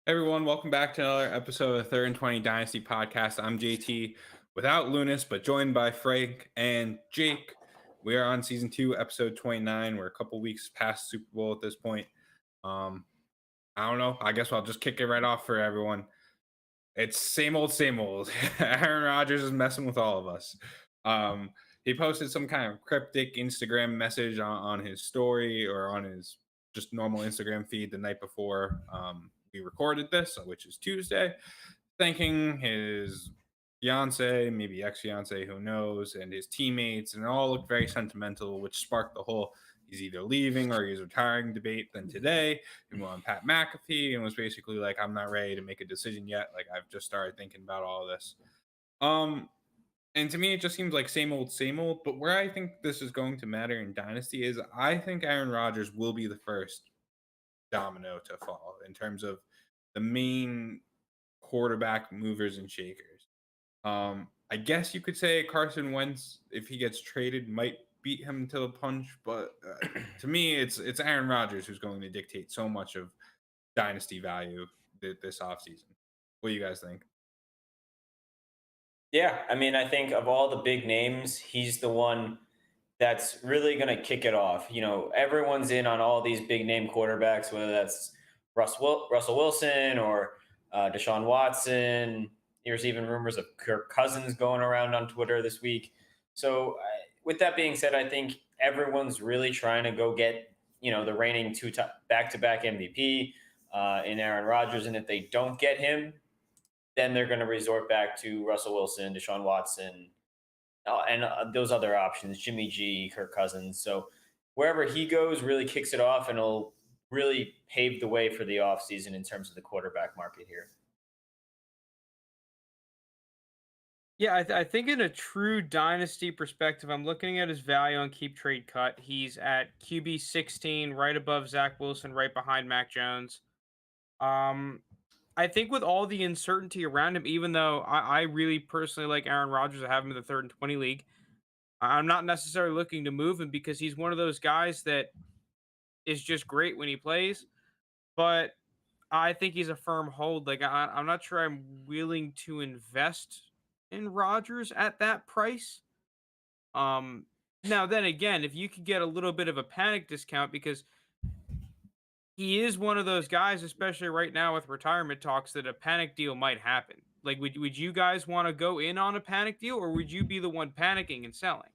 Everyone, welcome back to another episode of Third and 20 Dynasty Podcast. I'm JT without Lunis, but joined by Frank and Jake. We are on season 2, episode 29. We're a couple weeks past Super Bowl at this point. Um, I don't know. I guess I'll just kick it right off for everyone. It's same old, same old. Aaron Rodgers is messing with all of us. He posted some kind of cryptic Instagram message on his story or on his just normal Instagram feed the night before we recorded this, which is Tuesday, thanking his fiance, maybe ex-fiance, who knows, and his teammates, and it all looked very sentimental, which sparked the whole he's either leaving or he's retiring debate. Then today he went on Pat McAfee and was basically like, I'm not ready to make a decision yet. Like, I've just started thinking about all this. And to me, it just seems like same old, same old. But where I think this is going to matter in Dynasty is I think Aaron Rodgers will be the first domino to fall in terms of the main quarterback movers and shakers. I guess you could say Carson Wentz, if he gets traded, might beat him to the punch. But to me, it's Aaron Rodgers who's going to dictate so much of Dynasty value this offseason. What do you guys think? Yeah, I mean, I think of all the big names, he's the one that's really going to kick it off. You know, everyone's in on all these big name quarterbacks, whether that's Russell Wilson or Deshaun Watson. There's even rumors of Kirk Cousins going around on Twitter this week. So, with that being said, I think everyone's really trying to go get the reigning back-to-back MVP in Aaron Rodgers, and if they don't get him, then they're going to resort back to Russell Wilson, Deshaun Watson, and those other options, Jimmy G, Kirk Cousins. So wherever he goes really kicks it off, and it'll really pave the way for the offseason in terms of the quarterback market here. Yeah, I think in a true dynasty perspective, I'm looking at his value on keep trade cut. He's at QB 16, right above Zach Wilson, right behind Mac Jones. Um, I think with all the uncertainty around him, even though I really personally like Aaron Rodgers, I have him in the third and 20 league. I'm not necessarily looking to move him because he's one of those guys that is just great when he plays, but I think he's a firm hold. Like I'm not sure I'm willing to invest in Rodgers at that price. Um, Now then again, if you could get a little bit of a panic discount because he is one of those guys, especially right now with retirement talks, that a panic deal might happen. Like, would you guys want to go in on a panic deal, or would you be the one panicking and selling?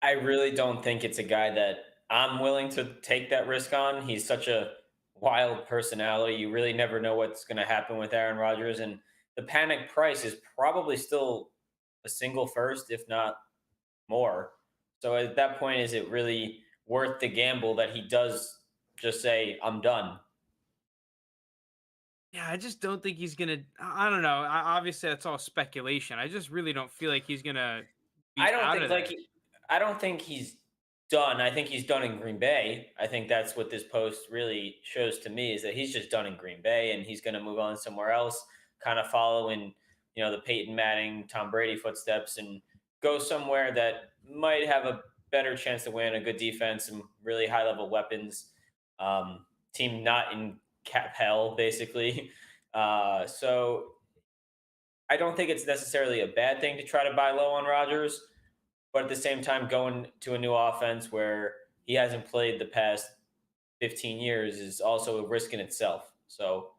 I really don't think it's a guy that I'm willing to take that risk on. He's such a wild personality. You really never know what's going to happen with Aaron Rodgers. And the panic price is probably still a single first, if not more. So at that point, is it really worth the gamble that he does just say, I'm done? Yeah, I just don't think he's gonna. I don't know. Obviously, that's all speculation. I just really don't feel like he's gonna I be don't out think of there. I don't think he's done. I think he's done in Green Bay. I think that's what this post really shows to me is that he's just done in Green Bay and he's going to move on somewhere else, kind of following, the Peyton Manning, Tom Brady footsteps and go somewhere that might have a better chance to win, a good defense, and really high level weapons. Team not in cap hell, basically. So I don't think it's necessarily a bad thing to try to buy low on Rodgers, but at the same time, going to a new offense where he hasn't played the past 15 years is also a risk in itself. So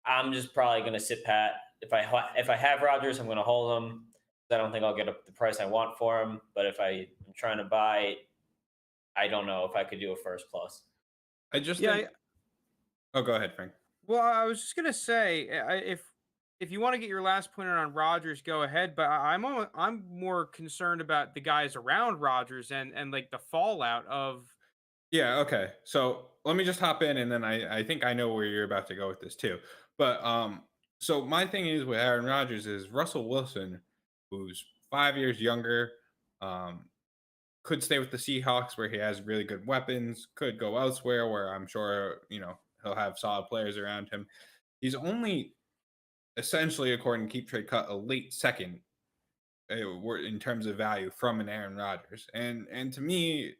I'm just probably going to sit pat. If I have Rodgers, I'm going to hold him. I don't think I'll get the price I want for him. But if I'm trying to buy, I don't know if I could do a first plus. I just Yeah. think. Oh, go ahead, Frank. Well, I was just gonna say, if you want to get your last point in on Rodgers, go ahead. But I'm more concerned about the guys around Rodgers and like the fallout of. Yeah, okay. So let me just hop in and then I think I know where you're about to go with this too. But so my thing is with Aaron Rodgers is Russell Wilson, who's 5 years younger, um, could stay with the Seahawks where he has really good weapons, could go elsewhere where I'm sure, he'll have solid players around him. He's only essentially, according to Keep Trade Cut, a late second in terms of value from an Aaron Rodgers. And to me,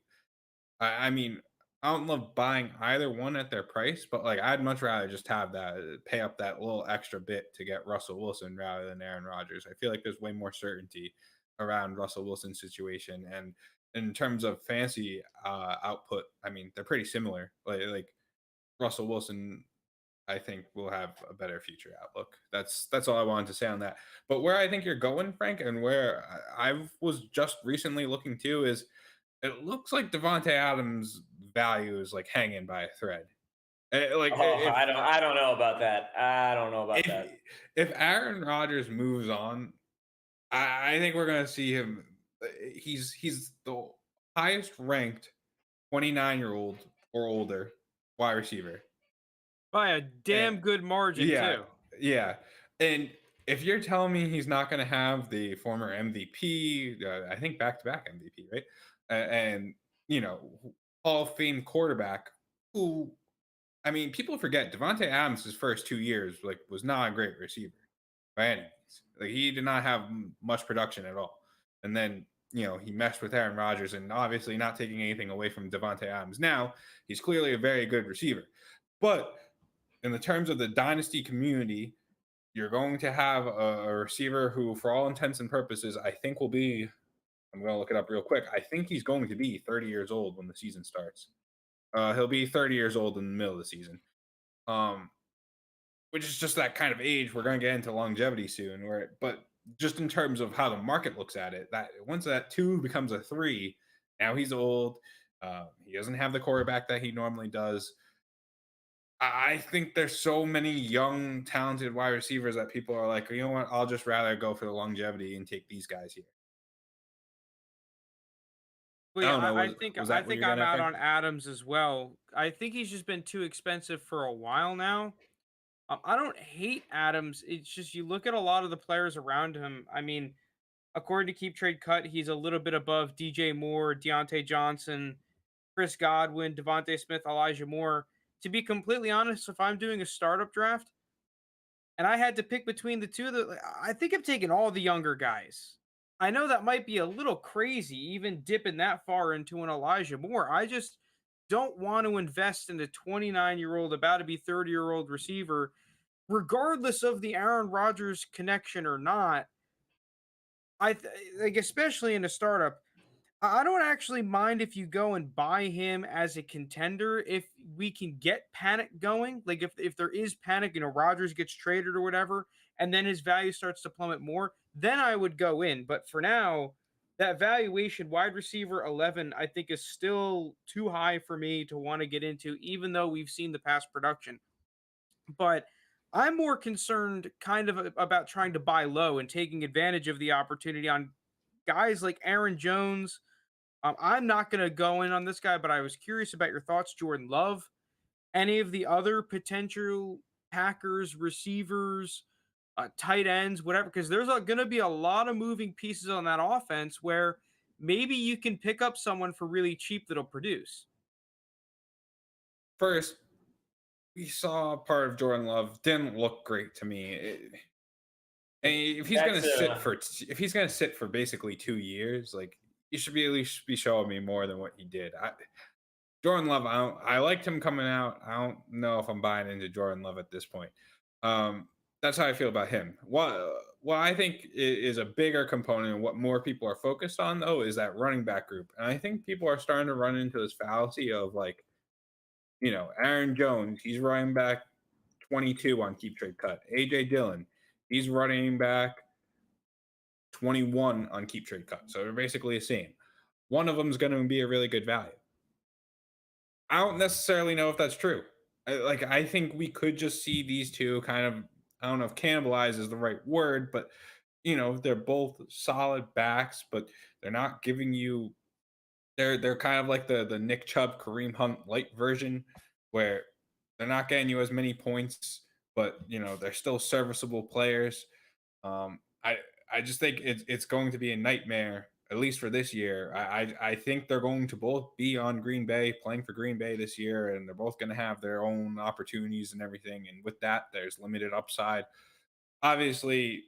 I mean, I don't love buying either one at their price, but like I'd much rather just have that pay up that little extra bit to get Russell Wilson rather than Aaron Rodgers. I feel like there's way more certainty around Russell Wilson's situation, and in terms of fantasy output, I mean they're pretty similar. Like Russell Wilson, I think will have a better future outlook. That's all I wanted to say on that. But where I think you're going, Frank, and where I was just recently looking too is it looks like Devonte Adams' value is like hanging by a thread. Like Oh, I don't know about that. I don't know about if that. if Aaron Rodgers moves on, I think we're gonna see him. He's the highest ranked 29-year-old or older wide receiver. By a damn And good margin yeah, too. yeah. And if you're telling me he's not going to have the former MVP, I think back-to-back MVP, right? And you know, Hall of Fame quarterback, who, I mean, people forget Devonte Adams' first 2 years like was not a great receiver by any means. Like he did not have much production at all. And then he messed with Aaron Rodgers, and obviously not taking anything away from Devonte Adams. Now he's clearly a very good receiver, but in the terms of the dynasty community, you're going to have a receiver who, for all intents and purposes, I think will be. I'm going to look it up real quick. I think he's going to be 30 years old when the season starts. He'll be 30 years old in the middle of the season, um, which is just that kind of age. We're going to get into longevity soon. But just in terms of how the market looks at it, that once that 2 becomes a 3, now he's old. He doesn't have the quarterback that he normally does. I think there's so many young, talented wide receivers that people are like, you know what? I'll just rather go for the longevity and take these guys here. Well, I yeah, don't know. I Was think was I that what think you're I'm getting at, out Frank? on Adams as well. I think he's just been too expensive for a while now. I don't hate Adams. It's just you look at a lot of the players around him. I mean, according to Keep Trade Cut, he's a little bit above DJ Moore, Deontay Johnson, Chris Godwin, Devontae Smith, Elijah Moore. To be completely honest, if I'm doing a startup draft and I had to pick between the two, I think I'm taking all the younger guys. I know that might be a little crazy, even dipping that far into an Elijah Moore. I just don't want to invest in a 29-year-old, about to be 30-year-old receiver, regardless of the Aaron Rodgers connection or not. Like, especially in a startup. I don't actually mind if you go and buy him as a contender if we can get panic going. Like if there is panic, Rodgers gets traded or whatever, and then his value starts to plummet more, then I would go in. But for now, that valuation, wide receiver 11, I think is still too high for me to want to get into, even though we've seen the past production. But I'm more concerned kind of about trying to buy low and taking advantage of the opportunity on guys like Aaron Jones. I'm not going to go in on this guy, but I was curious about your thoughts, Jordan Love. Any of the other potential Packers receivers, tight ends, whatever, because there's going to be a lot of moving pieces on that offense where maybe you can pick up someone for really cheap that'll produce. First, we saw part of Jordan Love didn't look great to me. And if he's going to That's sit for basically 2 years, like you should be at least be showing me more than what he did. Jordan Love, I liked him coming out. I don't know if I'm buying into Jordan Love at this point. That's how I feel about him. What I think is a bigger component and what more people are focused on, though, is that running back group. And I think people are starting to run into this fallacy of like, Aaron Jones, he's running back 22 on Keep Trade Cut. AJ Dillon, he's running back 21 on Keep Trade Cut. So they're basically the same. One of them is going to be a really good value. I don't necessarily know if that's true. I think we could just see these two kind of, I don't know if cannibalize is the right word, but they're both solid backs, but they're not giving you. They're kind of like the Nick Chubb, Kareem Hunt light version, where they're not getting you as many points, but they're still serviceable players. I just think it's going to be a nightmare, at least for this year. I think they're going to both be on Green Bay, playing for Green Bay this year, and they're both going to have their own opportunities and everything. And with that, there's limited upside. Obviously,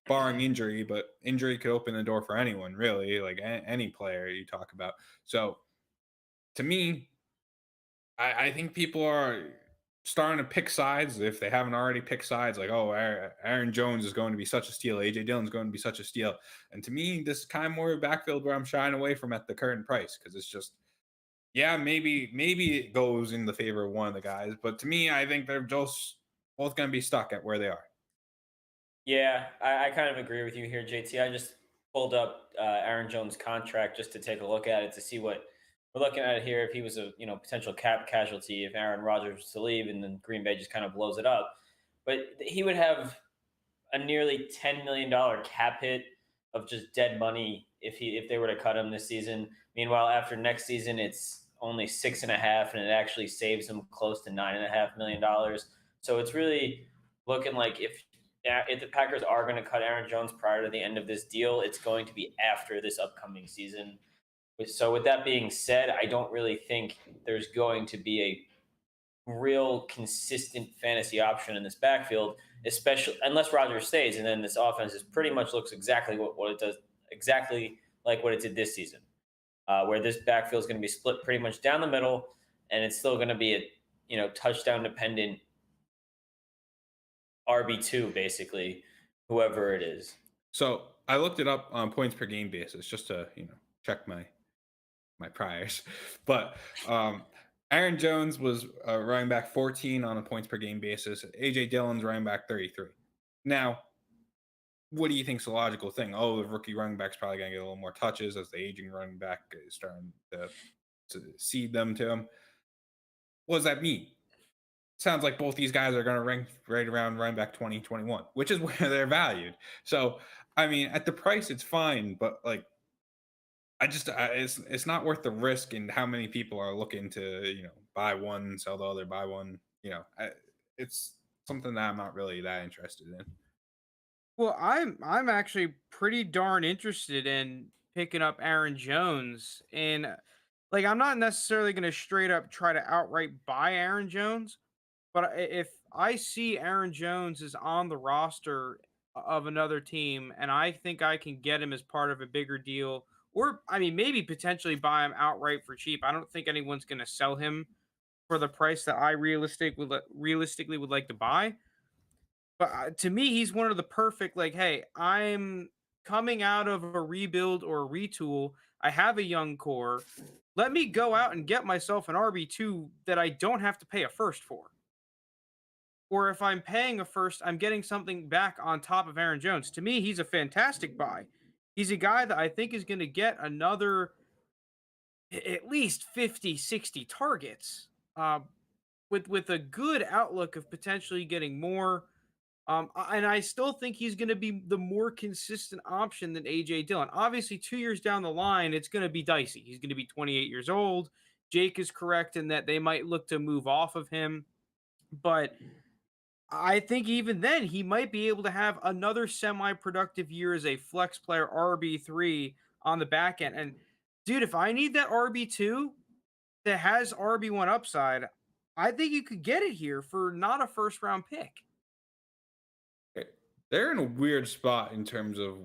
barring injury, but injury could open the door for anyone, really, like any player you talk about. So to me, I think people are starting to pick sides if they haven't already picked sides. Like, oh, Aaron Jones is going to be such a steal. AJ Dillon's going to be such a steal. And to me, this is kind of more backfield where I'm shying away from at the current price because it's just, yeah, maybe it goes in the favor of one of the guys, but to me, I think they're just both going to be stuck at where they are. Yeah, I kind of agree with you here, JT. I just pulled up Aaron Jones' contract just to take a look at it to see what we're looking at here. If he was a potential cap casualty, if Aaron Rodgers was to leave and then Green Bay just kind of blows it up, but he would have a nearly $10 million cap hit of just dead money if they were to cut him this season. Meanwhile, after next season, it's only 6.5, and it actually saves him close to $9.5 million. So it's really looking like if the Packers are going to cut Aaron Jones prior to the end of this deal, it's going to be after this upcoming season. So with that being said, I don't really think there's going to be a real consistent fantasy option in this backfield, especially unless Rodgers stays, and then this offense is pretty much looks exactly what it does, exactly like what it did this season, where this backfield is going to be split pretty much down the middle, and it's still going to be a touchdown dependent RB2 basically, whoever it is. So I looked it up on points per game basis just to check my priors, but Aaron Jones was running back 14 on a points per game basis. AJ Dillon's running back 33. Now, what do you think's the logical thing? Oh, the rookie running back's probably going to get a little more touches as the aging running back is starting to seed them to him. What does that mean? Sounds like both these guys are going to rank right around running back 20, 21, which is where they're valued. So, I mean, at the price, it's fine, but like, it's not worth the risk and how many people are looking to buy one, sell the other, buy one. It's something that I'm not really that interested in. Well, I'm actually pretty darn interested in picking up Aaron Jones, and like I'm not necessarily going to straight up try to outright buy Aaron Jones, but if I see Aaron Jones is on the roster of another team, and I think I can get him as part of a bigger deal, or I mean maybe potentially buy him outright for cheap. I don't think anyone's going to sell him for the price that I realistically would like to buy. But to me, he's one of the perfect, like, hey, I'm coming out of a rebuild or a retool. I have a young core. Let me go out and get myself an RB2 that I don't have to pay a first for. Or if I'm paying a first, I'm getting something back on top of Aaron Jones. To me, he's a fantastic buy. He's a guy that I think is going to get another at least 50, 60 targets with a good outlook of potentially getting more. And I still think he's going to be the more consistent option than AJ Dillon. Obviously, 2 years down the line, it's going to be dicey. He's going to be 28 years old. Jake is correct in that they might look to move off of him. But I think even then, he might be able to have another semi productive year as a flex player RB3 on the back end. And dude, if I need that RB2 that has RB1 upside, I think you could get it here for not a first round pick. They're in a weird spot in terms of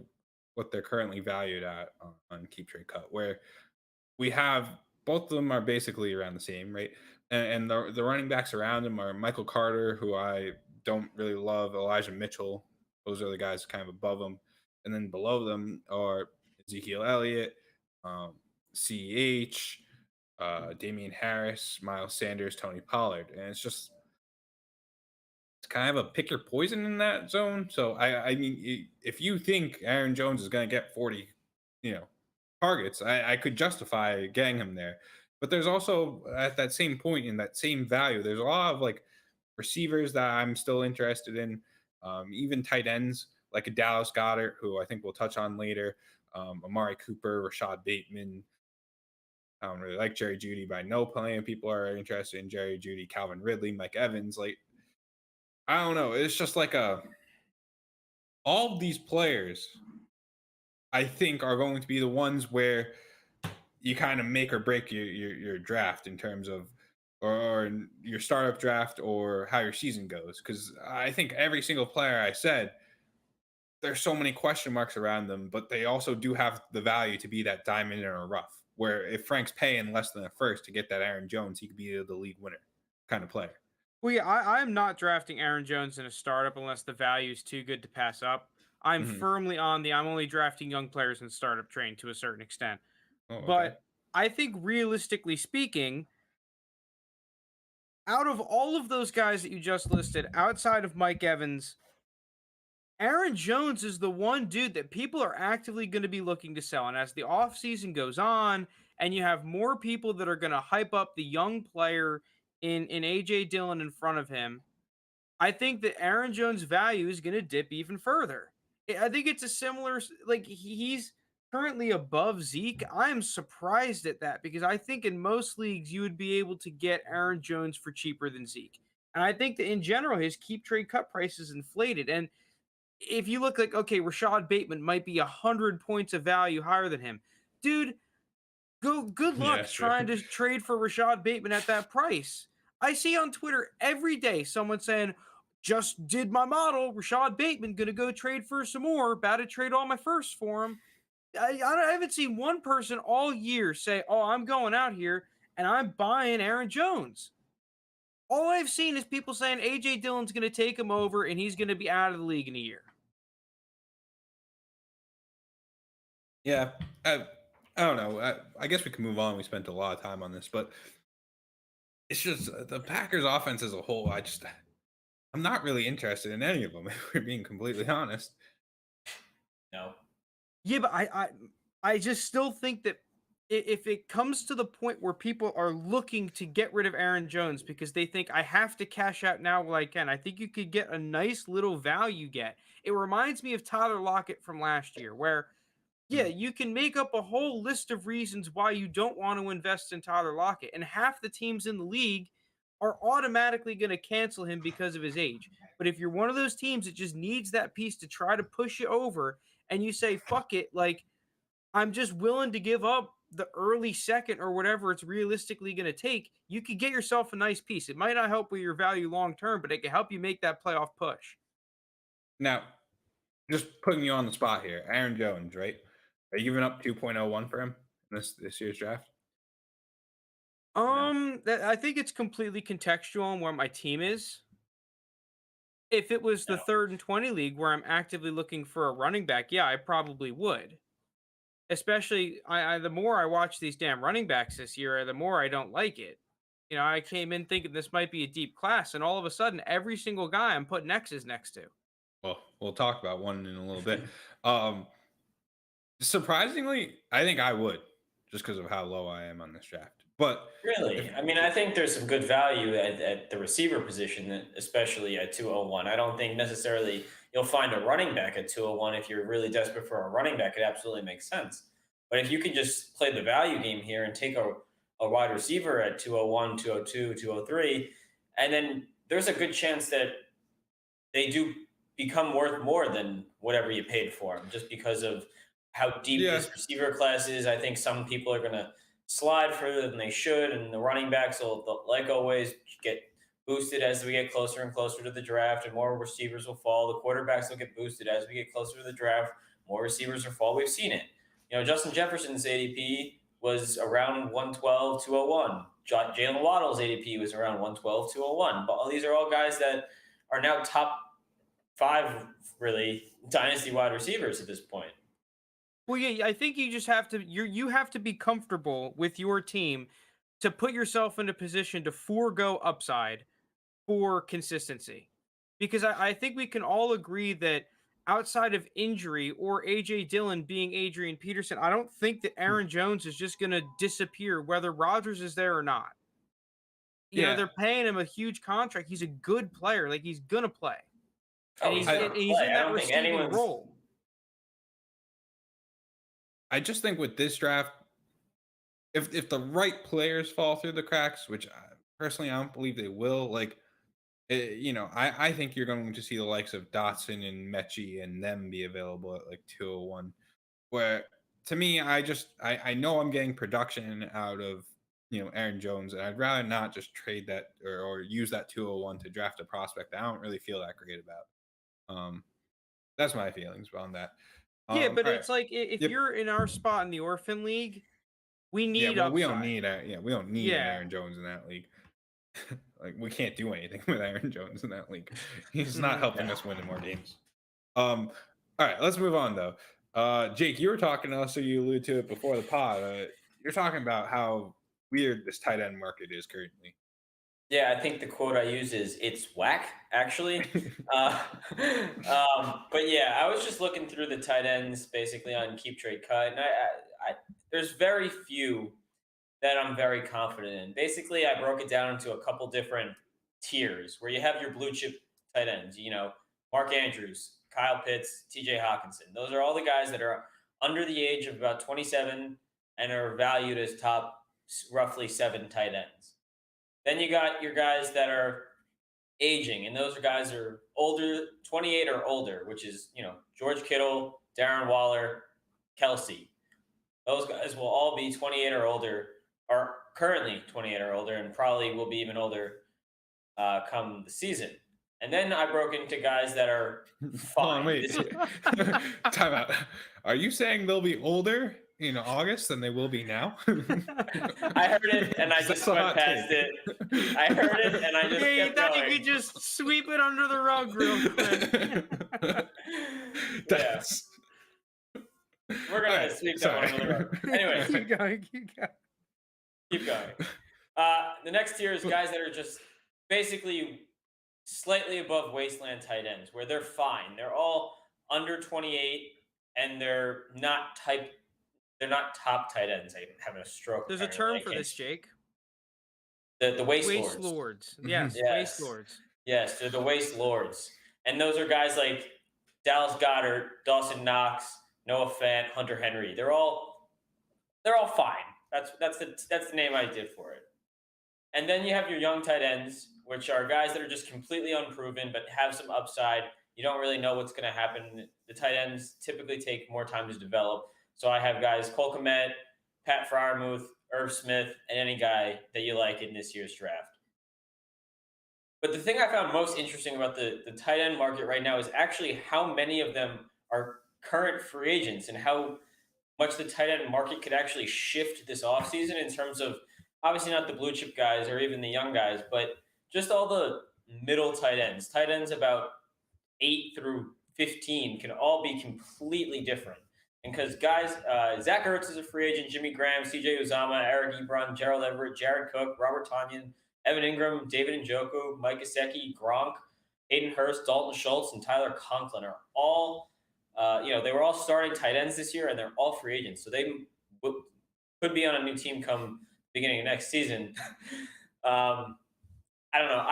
what they're currently valued at on Keep Trade Cut, where we have both of them are basically around the same, right? And the running backs around them are Michael Carter, who I don't really love, Elijah Mitchell. Those are the guys kind of above them. And then below them are Ezekiel Elliott, CEH, Damian Harris, Miles Sanders, Tony Pollard. And it's kind of a pick your poison in that zone. So I mean, if you think Aaron Jones is going to get 40, targets, I could justify getting him there. But there's also at that same point in that same value, there's a lot of like receivers that I'm still interested in, even tight ends like a Dallas Goedert, who I think we'll touch on later, Amari Cooper, Rashad Bateman. I don't really like Jerry Jeudy, but I know plenty of people are interested in Jerry Jeudy, Calvin Ridley, Mike Evans. Like, I don't know. It's just like all of these players, I think, are going to be the ones where you kind of make or break your draft in terms of or your startup draft or how your season goes. Because I think every single player I said, there's so many question marks around them, but they also do have the value to be that diamond in a rough where if Frank's paying less than a first to get that Aaron Jones, he could be the league winner kind of player. Well, yeah, I'm not drafting Aaron Jones in a startup unless the value is too good to pass up. I'm Mhm. firmly on the I'm only drafting young players in startup train to a certain extent. Oh, okay. But I think realistically speaking, out of all of those guys that you just listed, outside of Mike Evans, Aaron Jones is the one dude that people are actively going to be looking to sell. And as the offseason goes on, and you have more people that are going to hype up the young player in AJ Dillon in front of him, I think that Aaron Jones' value is going to dip even further. I think it's a similar, like he's currently above Zeke. I'm surprised at that because I think in most leagues you would be able to get Aaron Jones for cheaper than Zeke. And I think that in general, his keep trade cut price is inflated. And if you look like, okay, Rashad Bateman might be 100 points of value higher than him, dude, good Yeah, luck sure. trying to trade for Rashad Bateman at that price. I see on Twitter every day someone saying, just did my model. Rashad Bateman gonna go trade for some more. About to trade all my firsts for him. I haven't seen one person all year say, "Oh, I'm going out here and I'm buying Aaron Jones." All I've seen is people saying AJ Dillon's gonna take him over and he's gonna be out of the league in a year. Yeah, I don't know. I guess we can move on. We spent a lot of time on this, but it's just the Packers' offense as a whole. I'm not really interested in any of them. If we're being completely honest. No. Yeah, but I just still think that if it comes to the point where people are looking to get rid of Aaron Jones because they think I have to cash out now while I can, I think you could get a nice little value get. It reminds me of Tyler Lockett from last year, where yeah, Mhm. you can make up a whole list of reasons why you don't want to invest in Tyler Lockett, and half the teams in the league are automatically going to cancel him because of his age. But if you're one of those teams that just needs that piece to try to push you over, and you say, fuck it, like, I'm just willing to give up the early second or whatever it's realistically going to take, you could get yourself a nice piece. It might not help with your value long term, but it can help you make that playoff push. Now, just putting you on the spot here, Aaron Jones, right? Are you giving up 2.01 for him in this year's draft? No. I think it's completely contextual on where my team is. If it was the No. 3rd and 20 league where I'm actively looking for a running back, yeah, I probably would. Especially, the more I watch these damn running backs this year, the more I don't like it. You know, I came in thinking this might be a deep class, and all of a sudden, every single guy I'm putting X's next to. Well, we'll talk about one in a little bit. Surprisingly, I think I would, just because of how low I am on this draft. But Really? if I mean, I think there's some good value at the receiver position, especially at 201. I don't think necessarily you'll find a running back at 201. If you're really desperate for a running back, it absolutely makes sense. But if you can just play the value game here and take a wide receiver at 201, 202, 203, and then there's a good chance that they do become worth more than whatever you paid for them just because of how deep yeah, this receiver class is. I think some people are going to slide further than they should, and the running backs will, like always, get boosted as we get closer and closer to the draft, and more receivers will fall. The quarterbacks will get boosted as we get closer to the draft. More receivers will fall. We've seen it. You know, Justin Jefferson's ADP was around 112, 201. Jalen Waddle's ADP was around 112, 201. But these are all guys that are now top 5 really dynasty wide receivers at this point. Well, yeah, I think you just have to you have to be comfortable with your team to put yourself in a position to forego upside for consistency. Because I think we can all agree that outside of injury or AJ Dillon being Adrian Peterson, I don't think that Aaron Jones is just going to disappear whether Rodgers is there or not. You know, yeah. they're paying him a huge contract. He's a good player. Like he's going to play. And Oh, he's he's going and to he's play. in I that don't think receiving anyone's. role. I just think with this draft, if the right players fall through the cracks, which personally I don't believe they will, like I think you're going to see the likes of Dotson and Mechie and them be available at like 201. Where to me, I know I'm getting production out of Aaron Jones, and I'd rather not just trade that or use that 201 to draft a prospect I don't really feel that great about. That's my feelings on that. Yeah, but All right. it's like if Yep. you're in our spot in the orphan league, We need but upside. we don't need Aaron Jones in that league. Like, we can't do anything with Aaron Jones in that league. He's not helping us win in more games. All right, let's move on though. Jake, you were talking to us, so you alluded to it before the pod. You're talking about how weird this tight end market is currently. Yeah, I think the quote I use is "it's whack." Actually, but yeah, I was just looking through the tight ends basically on Keep Trade Cut, and I there's very few that I'm very confident in. Basically, I broke it down into a couple different tiers where you have your blue chip tight ends. Mark Andrews, Kyle Pitts, T.J. Hawkinson. Those are all the guys that are under the age of about 27 and are valued as top roughly 7 tight ends. Then you got your guys that are aging, and those are guys that are older, 28 or older, which is, George Kittle, Darren Waller, Kelsey. Those guys will all be 28 or older, are currently 28 or older, and probably will be even older come the season. And then I broke into guys that are fine. Wait. Time out. Are you saying they'll be older in August than they will be now? I heard it and I just went past it. I heard it and I just kept thought going. you could just sweep it under the rug real quick. That's... We're going to sweep that one under the rug. Anyway. Keep going. The next tier is guys that are just basically slightly above wasteland tight ends, where they're fine. They're all under 28, and they're not top tight ends. I'm having a stroke. There's a term for this, Jake. The waste lords. Yes, waste lords. Yes, they're the waste lords, and those are guys like Dallas Goedert, Dawson Knox, Noah Fant, Hunter Henry. They're all fine. That's the name I did for it. And then you have your young tight ends, which are guys that are just completely unproven but have some upside. You don't really know what's going to happen. The tight ends typically take more time to develop. So I have guys Cole Kmet, Pat Freiermuth, Irv Smith, and any guy that you like in this year's draft. But the thing I found most interesting about the tight end market right now is actually how many of them are current free agents and how much the tight end market could actually shift this offseason in terms of, obviously not the blue chip guys or even the young guys, but just all the middle tight ends. Tight ends about 8 through 15 can all be completely different. And because guys, Zach Ertz is a free agent, Jimmy Graham, CJ Uzomah, Eric Ebron, Gerald Everett, Jared Cook, Robert Tonyan, Evan Ingram, David Njoku, Mike Gesicki, Gronk, Hayden Hurst, Dalton Schultz, and Tyler Conklin are all, they were all starting tight ends this year, and they're all free agents. So they could be on a new team come beginning of next season. I don't know.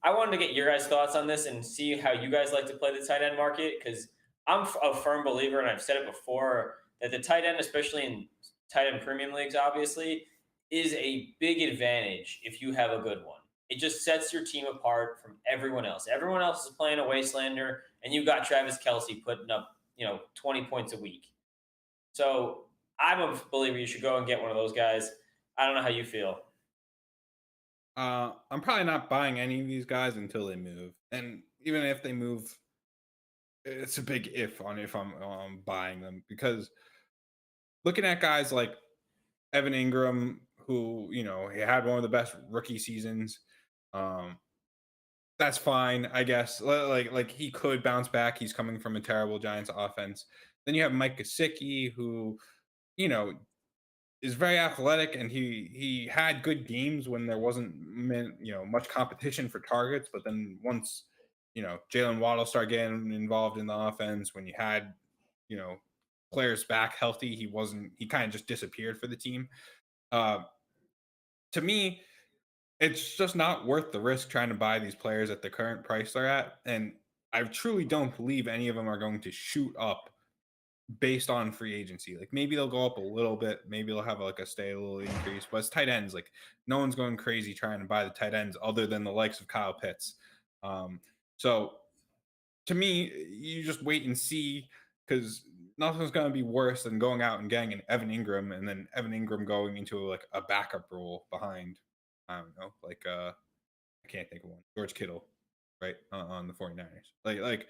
I wanted to get your guys' thoughts on this and see how you guys like to play the tight end market, because I'm a firm believer, and I've said it before, that the tight end, especially in tight end premium leagues, obviously, is a big advantage if you have a good one. It just sets your team apart from everyone else. Everyone else is playing a wastelander, and you got Travis Kelce putting up, 20 points a week. So I'm a believer you should go and get one of those guys. I don't know how you feel. I'm probably not buying any of these guys until they move. And even if they move, it's a big if I'm buying them, because looking at guys like Evan Ingram, who, he had one of the best rookie seasons. That's fine, I guess. Like he could bounce back. He's coming from a terrible Giants offense. Then you have Mike Gesicki, who, is very athletic, and he had good games when there wasn't much competition for targets. But then once Jalen Waddle started getting involved in the offense, when you had players back healthy, he kind of just disappeared for the team. To me, it's just not worth the risk trying to buy these players at the current price they're at, and I truly don't believe any of them are going to shoot up based on free agency. Like, maybe they'll go up a little bit, maybe they'll have like a stable increase, but it's tight ends. Like, no one's going crazy trying to buy the tight ends other than the likes of Kyle Pitts. So to me, you just wait and see, because nothing's going to be worse than going out and getting an Evan Ingram, and then Evan Ingram going into like a backup role behind, I don't know, like I can't think of one, George Kittle, right, on the 49ers. Like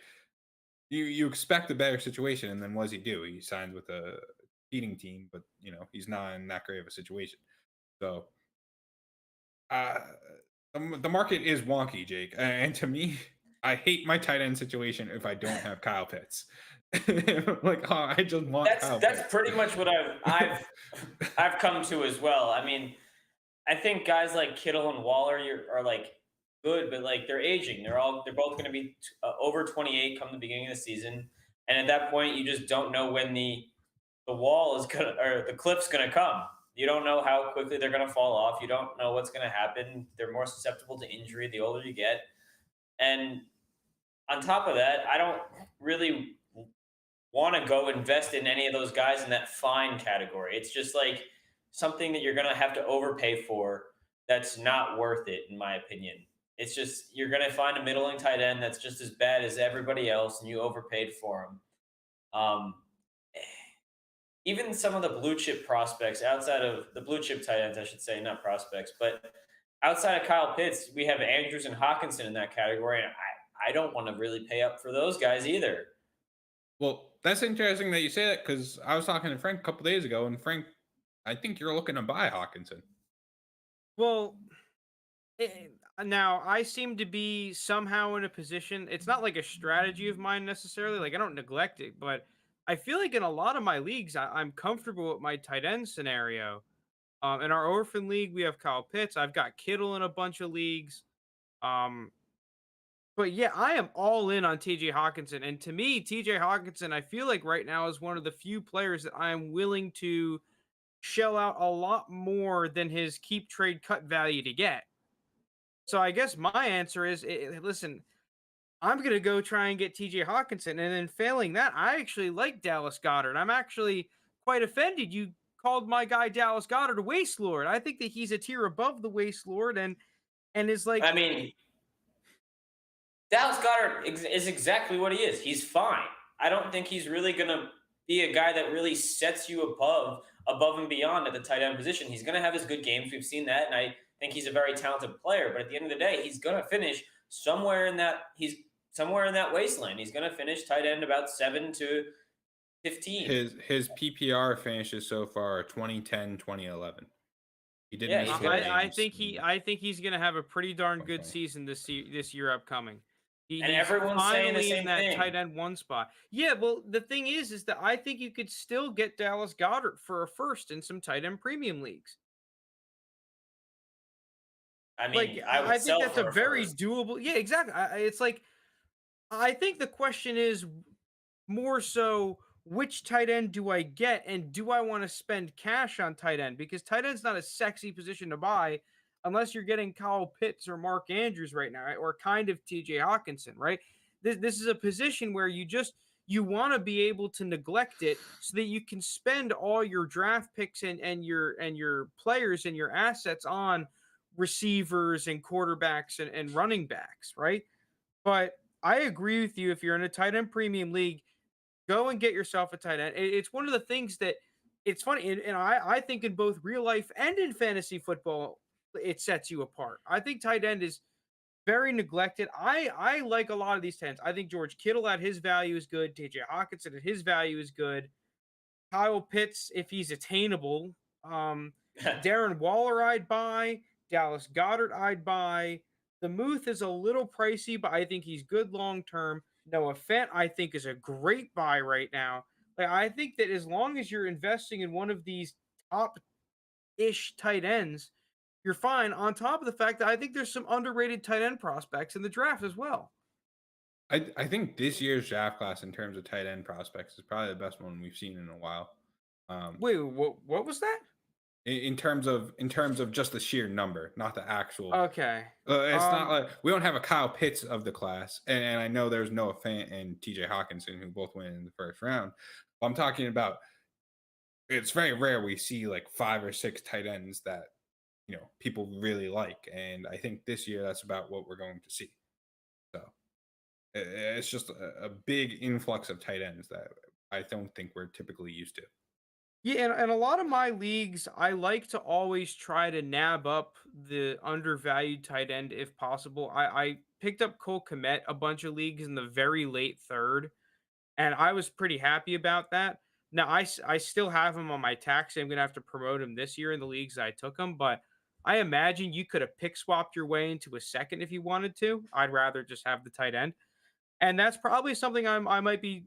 you expect a better situation, and then what does he do? He signs with a competing team, but he's not in that great of a situation. So the market is wonky, Jake, and to me, I hate my tight end situation if I don't have Kyle Pitts. I just want Kyle that's Pitts. pretty much what I've come to as well. I mean, I think guys like Kittle and Waller are like good, but like they're aging. They're both going to be over 28 come the beginning of the season, and at that point, you just don't know when the wall is gonna or the cliff's gonna come. You don't know how quickly they're gonna fall off. You don't know what's gonna happen. They're more susceptible to injury the older you get, and on top of that, I don't really want to go invest in any of those guys in that fine category. It's just like something that you're going to have to overpay for that's not worth it, in my opinion. It's just you're going to find a middling tight end that's just as bad as everybody else, and you overpaid for him. Even some of the blue chip prospects outside of the blue chip tight ends, I should say, not prospects, but outside of Kyle Pitts, we have Andrews and Hawkinson in that category, and I don't want to really pay up for those guys either. Well, that's interesting that you say that because I was talking to Frank a couple days ago, and Frank, I think you're looking to buy Hawkinson. Well, now I seem to be somehow in a position. It's not like a strategy of mine necessarily. Like I don't neglect it, but I feel like in a lot of my leagues, I'm comfortable with my tight end scenario. In our orphan league, we have Kyle Pitts. I've got Kittle in a bunch of leagues. But yeah, I am all in on TJ Hawkinson. And to me, TJ Hawkinson, I feel like right now is one of the few players that I am willing to shell out a lot more than his keep trade cut value to get. So I guess my answer is listen, I'm going to go try and get TJ Hawkinson. And then failing that, I actually like Dallas Goedert. I'm actually quite offended you called my guy Dallas Goedert a waste lord. I think that he's a tier above the waste lord and is like, I mean, Dallas Goedert is exactly what he is. He's fine. I don't think he's really going to be a guy that really sets you above and beyond at the tight end position. He's going to have his good games. We've seen that, and I think he's a very talented player. But at the end of the day, he's going to finish somewhere in that wasteland. He's going to finish tight end about 7 to 15. His PPR finishes so far 2010, 2011. He didn't. Yeah, I think he's going to have a pretty darn good season this year upcoming. And everyone's saying the same in that thing. Tight end one spot. Yeah, well, the thing is that I think you could still get Dallas Goedert for a first in some tight end premium leagues. I mean, I think that's a very doable. Yeah, exactly. It's like I think the question is more so which tight end do I get, and do I want to spend cash on tight end? Because tight end's not a sexy position to buy unless you're getting Kyle Pitts or Mark Andrews right now, right? Or kind of TJ Hawkinson, right? This is a position where you want to be able to neglect it so that you can spend all your draft picks and your players and your assets on receivers and quarterbacks and running backs, right? But I agree with you. If you're in a tight end premium league, go and get yourself a tight end. It's one of the things that it's funny, and I think in both real life and in fantasy football, it sets you apart. I think tight end is very neglected. I like a lot of these tight ends. I think George Kittle at his value is good. TJ Hawkinson at his value is good. Kyle Pitts, if he's attainable. Darren Waller I'd buy. Dallas Goedert I'd buy. The Muth is a little pricey, but I think he's good long term. Noah Fant, I think, is a great buy right now. Like I think that as long as you're investing in one of these top-ish tight ends, you're fine. On top of the fact that I think there's some underrated tight end prospects in the draft as well. I think this year's draft class in terms of tight end prospects is probably the best one we've seen in a while. Wait, what was that? In terms of just the sheer number, not the actual. Okay. It's not like we don't have a Kyle Pitts of the class, and I know there's Noah Fant and TJ Hawkinson who both went in the first round. I'm talking about it's very rare we see like 5 or 6 tight ends that people really like, and I think this year that's about what we're going to see. So it's just a big influx of tight ends that I don't think we're typically used to. Yeah, and a lot of my leagues, I like to always try to nab up the undervalued tight end if possible. I picked up Cole Kmet a bunch of leagues in the very late third, and I was pretty happy about that. Now, I still have him on my taxi. I'm going to have to promote him this year in the leagues I took him, but I imagine you could have pick swapped your way into a second if you wanted to. I'd rather just have the tight end. And that's probably something I might be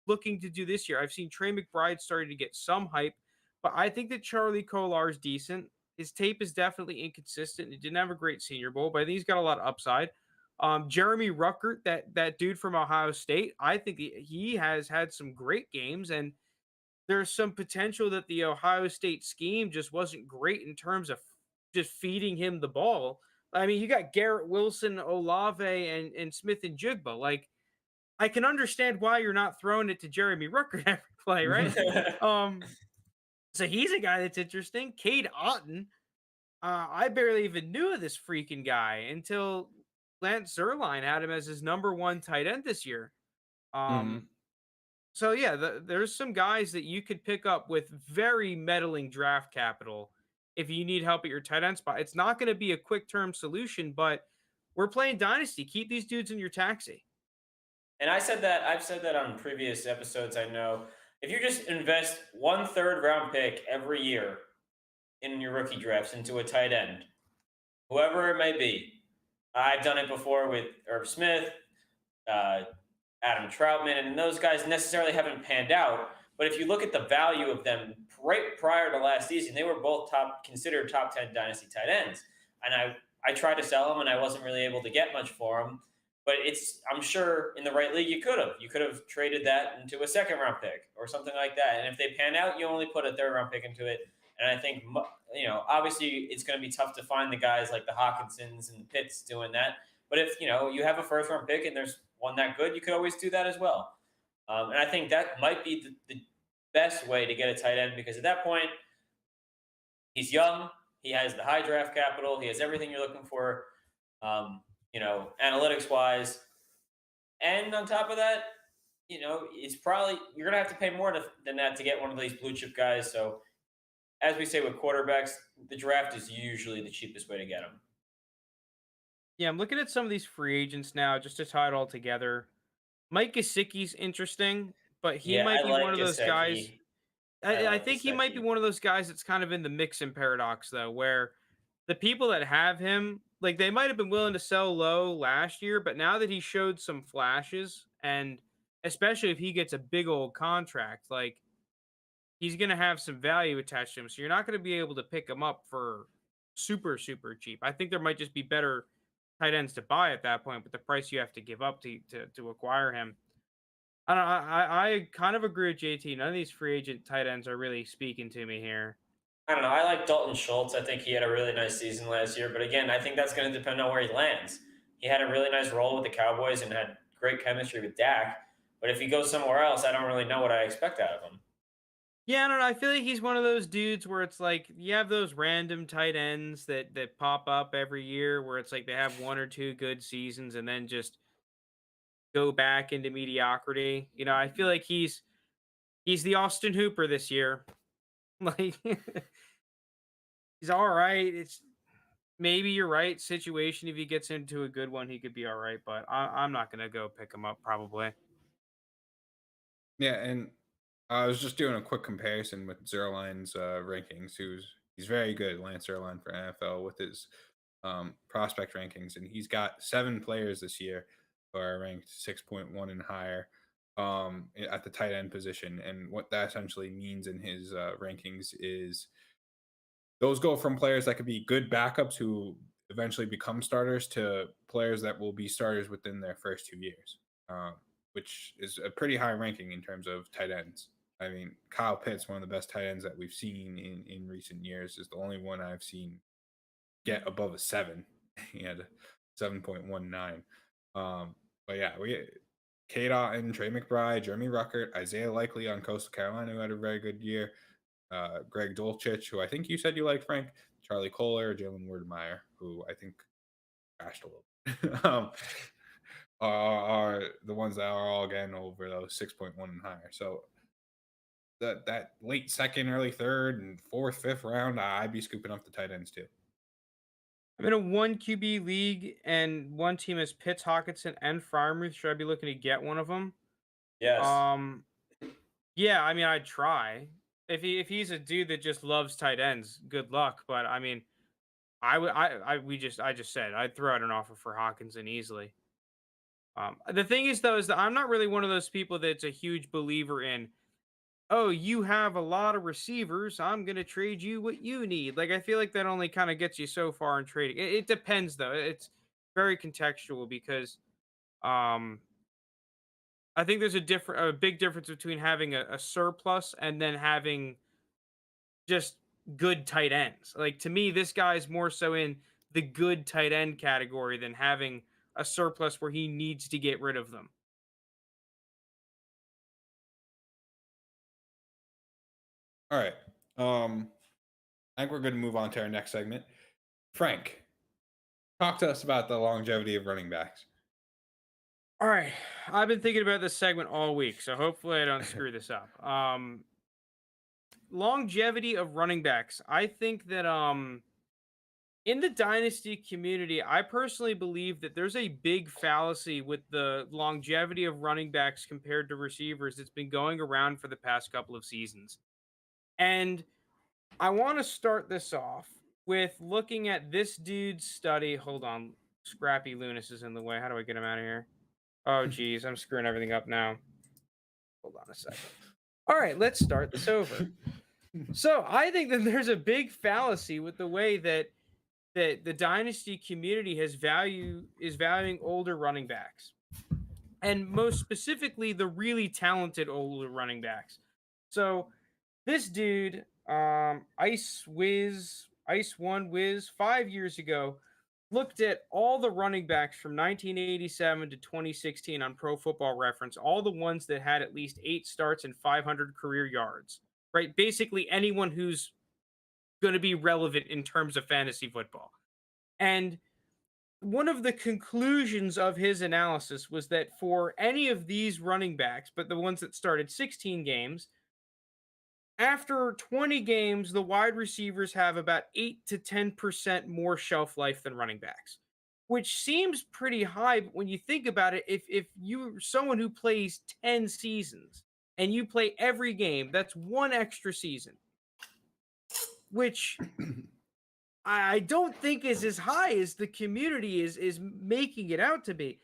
looking to do this year. I've seen Trey McBride starting to get some hype, but I think that Charlie Kolar is decent. His tape is definitely inconsistent. He didn't have a great Senior Bowl, but I think he's got a lot of upside. Jeremy Ruckert, that dude from Ohio State, I think he has had some great games, and there's some potential that the Ohio State scheme just wasn't great in terms of just feeding him the ball. I mean, you got Garrett Wilson, Olave, and Smith and Jigba. Like, I can understand why you're not throwing it to Jeremy Ruckert every play, right? Um, so he's a guy that's interesting. Cade Otton, I barely even knew of this freaking guy until Lance Zierlein had him as his number one tight end this year. Mhm. So yeah, there's some guys that you could pick up with very meddling draft capital if you need help at your tight end spot. It's not going to be a quick term solution, but we're playing Dynasty. Keep these dudes in your taxi. And I've said that on previous episodes. I know if you just invest 1/3 round pick every year in your rookie drafts into a tight end, whoever it may be. I've done it before with Irv Smith, uh, Adam Troutman, and those guys necessarily haven't panned out. But if you look at the value of them right prior to last season, they were both considered top 10 dynasty tight ends. And I tried to sell them, and I wasn't really able to get much for them. But I'm sure in the right league you could have traded that into a second round pick or something like that. And if they pan out, you only put a third round pick into it. And I think obviously it's going to be tough to find the guys like the Hawkinsons and the Pitts doing that. But if you have a first round pick and there's one that good, you could always do that as well. And I think that might be the best way to get a tight end, because at that point he's young, he has the high draft capital, he has everything you're looking for, analytics wise, and on top of that, it's probably you're gonna have to pay more than that to get one of these blue chip guys. So as we say with quarterbacks, the draft is usually the cheapest way to get them. Yeah, I'm looking at some of these free agents now just to tie it all together. Mike Gesicki's interesting, but he Yeah, might I be one like of those guys. Gesicki. I I like think he might be Gesicki. one of those guys that's kind of in the Mixon paradox, though, where the people that have him, like they might have been willing to sell low last year, but now that he showed some flashes, and especially if he gets a big old contract, like he's going to have some value attached to him. So you're not going to be able to pick him up for super, super cheap. I think there might just be better tight ends to buy at that point, but the price you have to give up to acquire him. I don't know. I kind of agree with JT. None of these free agent tight ends are really speaking to me here. I don't know. I like Dalton Schultz. I think he had a really nice season last year. But again, I think that's going to depend on where he lands. He had a really nice role with the Cowboys and had great chemistry with Dak. But if he goes somewhere else, I don't really know what I expect out of him. Yeah, I don't know. I feel like he's one of those dudes where it's like you have those random tight ends that pop up every year where it's like they have one or two good seasons and then just go back into mediocrity. I feel like he's the Austin Hooper this year. Like he's all right. It's maybe you're right. Situation, if he gets into a good one, he could be all right. But I'm not gonna go pick him up probably. Yeah, and I was just doing a quick comparison with Zerline's rankings. He's very good, Lance Zerline for NFL with his prospect rankings, and he's got 7 players this year who are ranked 6.1 and higher at the tight end position. And what that essentially means in his rankings is those go from players that could be good backups who eventually become starters to players that will be starters within their first 2 years, which is a pretty high ranking in terms of tight ends. I mean, Kyle Pitts, one of the best tight ends that we've seen in recent years, is the only one I've seen get above a 7. He had a 7.19. But yeah, Cade Otton, Trey McBride, Jeremy Ruckert, Isaiah Likely on Coastal Carolina, who had a very good year. Greg Dulcich, who I think you said you liked, Frank, Charlie Kohler, Jalen Werdemeyer, who I think crashed a little bit, are the ones that are all getting over those 6.1 and higher. So that late second, early third, and fourth, fifth round, I'd be scooping up the tight ends too. I'm in a 1 QB league, and one team is Pitts, Hawkinson, and Freiermuth. Should I be looking to get one of them? Yes. Yeah, I mean, I'd try. If he's a dude that just loves tight ends, good luck. But I mean, I just said I'd throw out an offer for Hawkinson easily. The thing is though, is that I'm not really one of those people that's a huge believer in, oh, you have a lot of receivers, I'm gonna trade you what you need. Like I feel like that only kind of gets you so far in trading. It depends though. It's very contextual because um I think there's a big difference between having a surplus and then having just good tight ends. Like to me, this guy's more so in the good tight end category than having a surplus where he needs to get rid of them. All right. I think we're going to move on to our next segment. Frank, talk to us about the longevity of running backs. All right. I've been thinking about this segment all week, so hopefully I don't screw this up. Longevity of running backs. I think that in the dynasty community, I personally believe that there's a big fallacy with the longevity of running backs compared to receivers that's been going around for the past couple of seasons. And I want to start this off with looking at this dude's study. Hold on. Scrappy Lounis is in the way. How do I get him out of here? Oh, geez. I'm screwing everything up now. Hold on a second. All right. Let's start this over. So I think that there's a big fallacy with the way that the dynasty community is valuing older running backs, and most specifically the really talented older running backs. So this dude, Ice One Wiz, 5 years ago, looked at all the running backs from 1987 to 2016 on Pro Football Reference, all the ones that had at least 8 starts and 500 career yards. Right, basically anyone who's going to be relevant in terms of fantasy football. And one of the conclusions of his analysis was that for any of these running backs, but the ones that started 16 games, after 20 games, the wide receivers have about 8 to 10% more shelf life than running backs, which seems pretty high. But when you think about it, if you're someone who plays 10 seasons and you play every game, that's one extra season, which I don't think is as high as the community is making it out to be.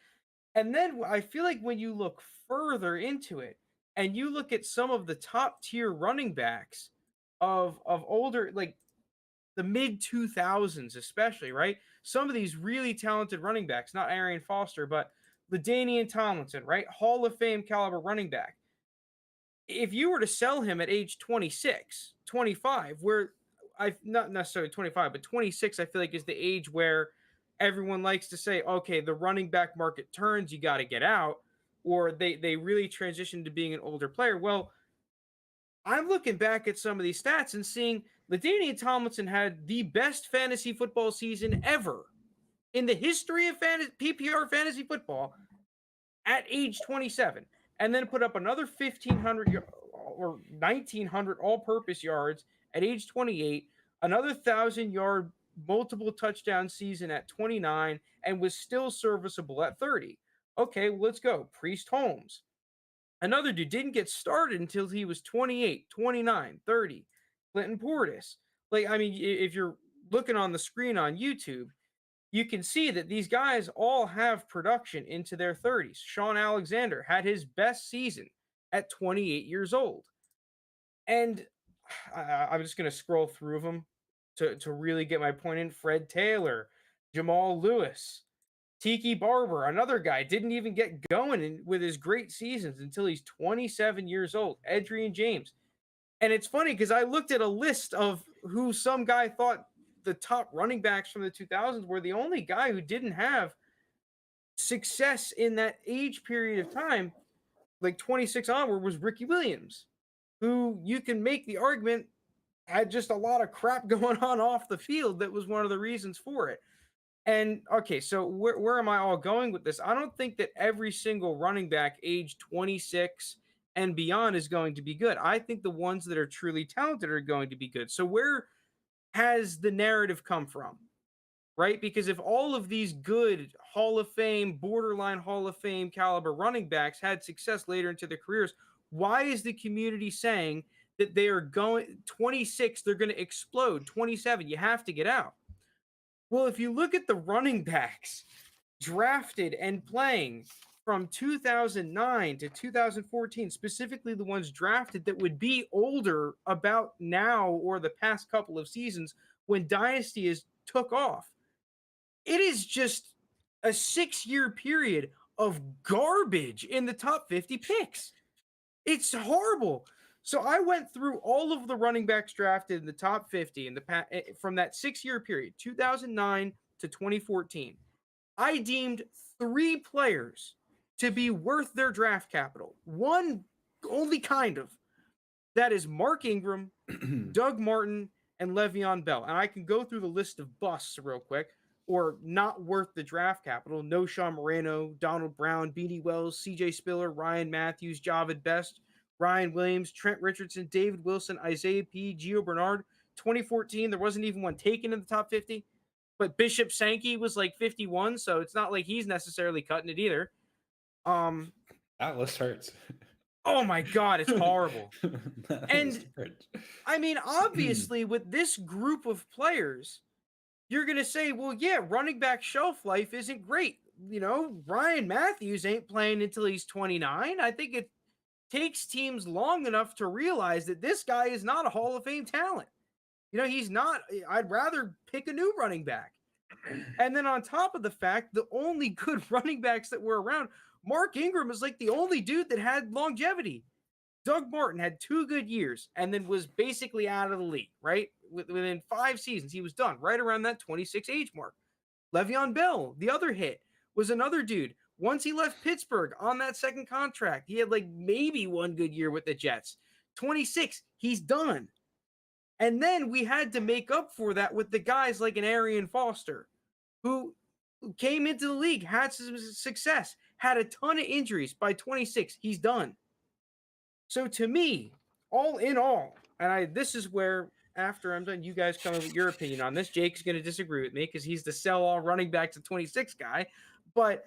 And then I feel like when you look further into it and you look at some of the top tier running backs of older, like the mid 2000s especially, right? Some of these really talented running backs, not Arian Foster, but LaDainian Tomlinson, right? Hall of Fame caliber running back. If you were to sell him at age 26, 25, where I not necessarily 25, but 26, I feel like is the age where everyone likes to say, okay, the running back market turns, you got to get out, or they really transition to being an older player. Well, I'm looking back at some of these stats and seeing LaDainian Tomlinson had the best fantasy football season ever in the history of PPR fantasy football at age 27, and then put up another 1,500 or 1,900 all-purpose yards at age 28, another 1,000-yard multiple touchdown season at 29, and was still serviceable at 30. Okay, well, let's go. Priest Holmes. Another dude didn't get started until he was 28, 29, 30. Clinton Portis. Like, I mean, if you're looking on the screen on YouTube, you can see that these guys all have production into their 30s. Sean Alexander had his best season at 28 years old. And I'm just going to scroll through them to really get my point in. Fred Taylor, Jamal Lewis, Tiki Barber, another guy, didn't even get going with his great seasons until he's 27 years old. Adrian James. And it's funny because I looked at a list of who some guy thought the top running backs from the 2000s were. The only guy who didn't have success in that age period of time, like 26 onward, was Ricky Williams, who you can make the argument had just a lot of crap going on off the field. That was one of the reasons for it. And okay, so where am I all going with this? I don't think that every single running back age 26 and beyond is going to be good. I think the ones that are truly talented are going to be good. So where has the narrative come from? Right? Because if all of these good Hall of Fame, borderline Hall of Fame caliber running backs had success later into their careers, Why is the community saying that they are going 26, they're going to explode, 27, you have to get out? Well, if you look at the running backs drafted and playing from 2009 to 2014, specifically the ones drafted that would be older about now or the past couple of seasons when Dynasty took off, it is just a 6-year period of garbage in the top 50 picks. It's horrible. So I went through all of the running backs drafted in the top 50 in the from that 6-year period, 2009 to 2014. I deemed 3 players to be worth their draft capital. One only kind of. That is Mark Ingram, Doug Martin, and Le'Veon Bell. And I can go through the list of busts real quick, or not worth the draft capital. No Sean Moreno, Donald Brown, Beanie Wells, CJ Spiller, Ryan Matthews, Javid Best, Ryan Williams, Trent Richardson, David Wilson, Isaiah P., Gio Bernard. 2014, there wasn't even one taken in the top 50. But Bishop Sankey was like 51, so it's not like he's necessarily cutting it either. That list hurts. Oh my God, it's horrible. And I mean, obviously, with this group of players, you're going to say, well, yeah, running back shelf life isn't great. You know, Ryan Matthews ain't playing until he's 29. I think it takes teams long enough to realize that this guy is not a Hall of Fame talent. You know, he's not. I'd rather pick a new running back. And then on top of the fact, the only good running backs that were around, Mark Ingram is like the only dude that had longevity. Doug Martin had 2 good years and then was basically out of the league, right? Within 5 seasons, he was done right around that 26 age mark. Le'Veon Bell, the other hit, was another dude. Once he left Pittsburgh on that second contract, he had like maybe 1 good year with the Jets. 26, he's done. And then we had to make up for that with the guys like an Arian Foster, who came into the league, had some success, had a ton of injuries. By 26, he's done. So to me, all in all, and this is where, after I'm done, you guys come in with your opinion on this. Jake's going to disagree with me because he's the sell-all running back to 26 guy. But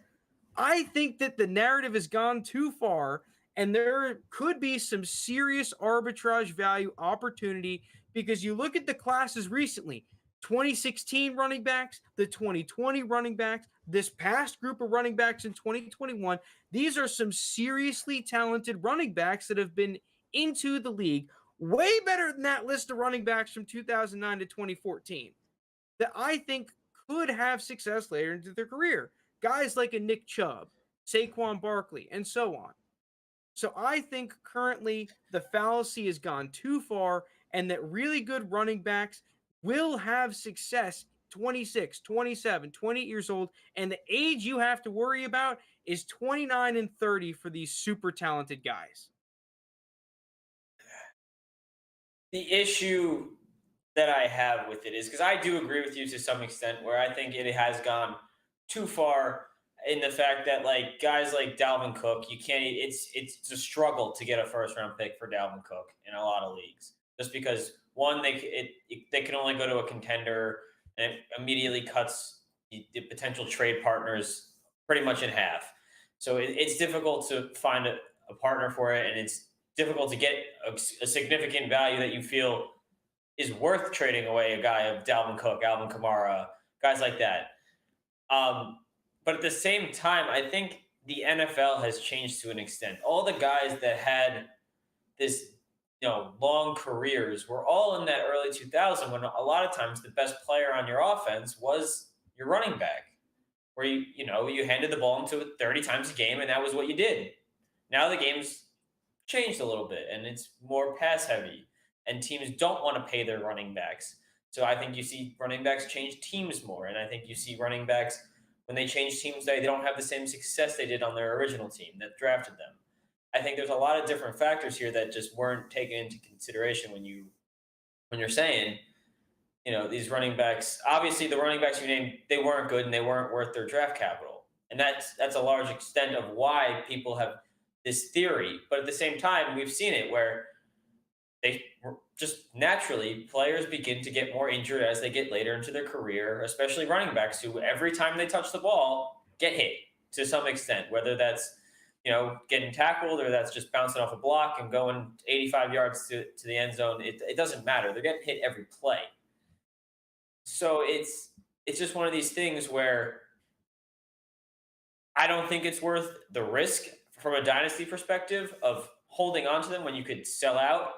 I think that the narrative has gone too far, and there could be some serious arbitrage value opportunity because you look at the classes recently, 2016 running backs, the 2020 running backs, this past group of running backs in 2021. These are some seriously talented running backs that have been into the league, way better than that list of running backs from 2009 to 2014 that I think could have success later into their career. Guys like a Nick Chubb, Saquon Barkley, and so on. So I think currently the fallacy has gone too far and that really good running backs will have success 26, 27, 28 years old. And the age you have to worry about is 29 and 30 for these super talented guys. The issue that I have with it is because I do agree with you to some extent where I think it has gone too far in the fact that like guys like Dalvin Cook, you can't, it's a struggle to get a first round pick for Dalvin Cook in a lot of leagues just because one, they can only go to a contender and it immediately cuts the potential trade partners pretty much in half. So it's difficult to find a partner for it, and it's difficult to get a significant value that you feel is worth trading away a guy of Dalvin Cook, Alvin Kamara, guys like that. But at the same time, I think the NFL has changed to an extent. All the guys that had this, long careers were all in that early 2000 when a lot of times the best player on your offense was your running back, where you handed the ball into it 30 times a game, and that was what you did. Now the game's changed a little bit, and it's more pass heavy, and teams don't want to pay their running backs. So I think you see running backs change teams more, and I think you see running backs, when they change teams, they don't have the same success they did on their original team that drafted them. I think there's a lot of different factors here that just weren't taken into consideration when you're saying, these running backs. Obviously, the running backs you named, they weren't good and they weren't worth their draft capital, and that's a large extent of why people have this theory. But at the same time, we've seen it where they just naturally players begin to get more injured as they get later into their career, especially running backs who every time they touch the ball get hit to some extent, whether that's getting tackled, or that's just bouncing off a block and going 85 yards to the end zone. It doesn't matter. They're getting hit every play. So it's just one of these things where I don't think it's worth the risk from a dynasty perspective of holding on to them when you could sell out,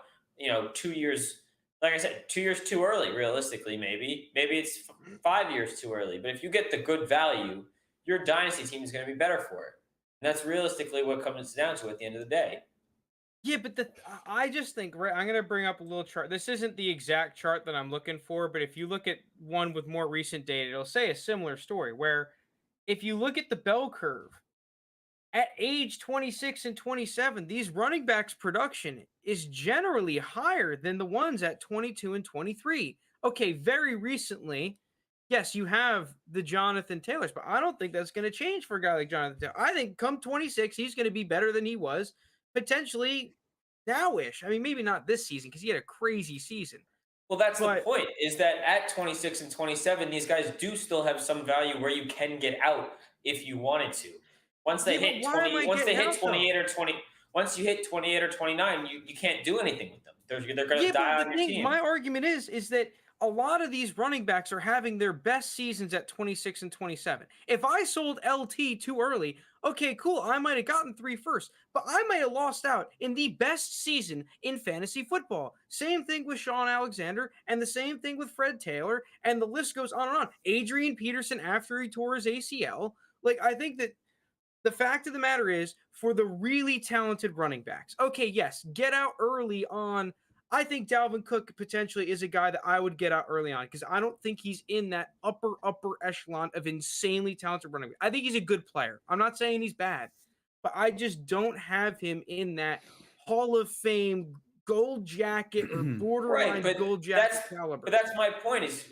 2 years. Like I said, 2 years too early, realistically, maybe. Maybe it's 5 years too early. But if you get the good value, your dynasty team is going to be better for it. And that's realistically what comes down to at the end of the day. Yeah, but I just think, right, I'm going to bring up a little chart. This isn't the exact chart that I'm looking for, but if you look at one with more recent data, it'll say a similar story where if you look at the bell curve, at age 26 and 27, these running backs' production is generally higher than the ones at 22 and 23. Okay, very recently, yes, you have the Jonathan Taylors, but I don't think that's going to change for a guy like Jonathan Taylor. I think come 26, he's going to be better than he was potentially now-ish. I mean, maybe not this season because he had a crazy season. Well, that's the point, is that at 26 and 27, these guys do still have some value where you can get out if you wanted to. Once they hit 20, once you hit 28 or 29, you can't do anything with them. They're going to die on your team. My argument is that a lot of these running backs are having their best seasons at 26 and 27. If I sold LT too early, okay, cool, I might have gotten 3 first, but I might have lost out in the best season in fantasy football. Same thing with Sean Alexander, and the same thing with Fred Taylor, and the list goes on and on. Adrian Peterson after he tore his ACL. I think that the fact of the matter is, for the really talented running backs, okay, yes, get out early on. I think Dalvin Cook potentially is a guy that I would get out early on because I don't think he's in that upper echelon of insanely talented running back. I think he's a good player. I'm not saying he's bad, but I just don't have him in that Hall of Fame gold jacket or borderline gold jacket caliber. But that's my point is,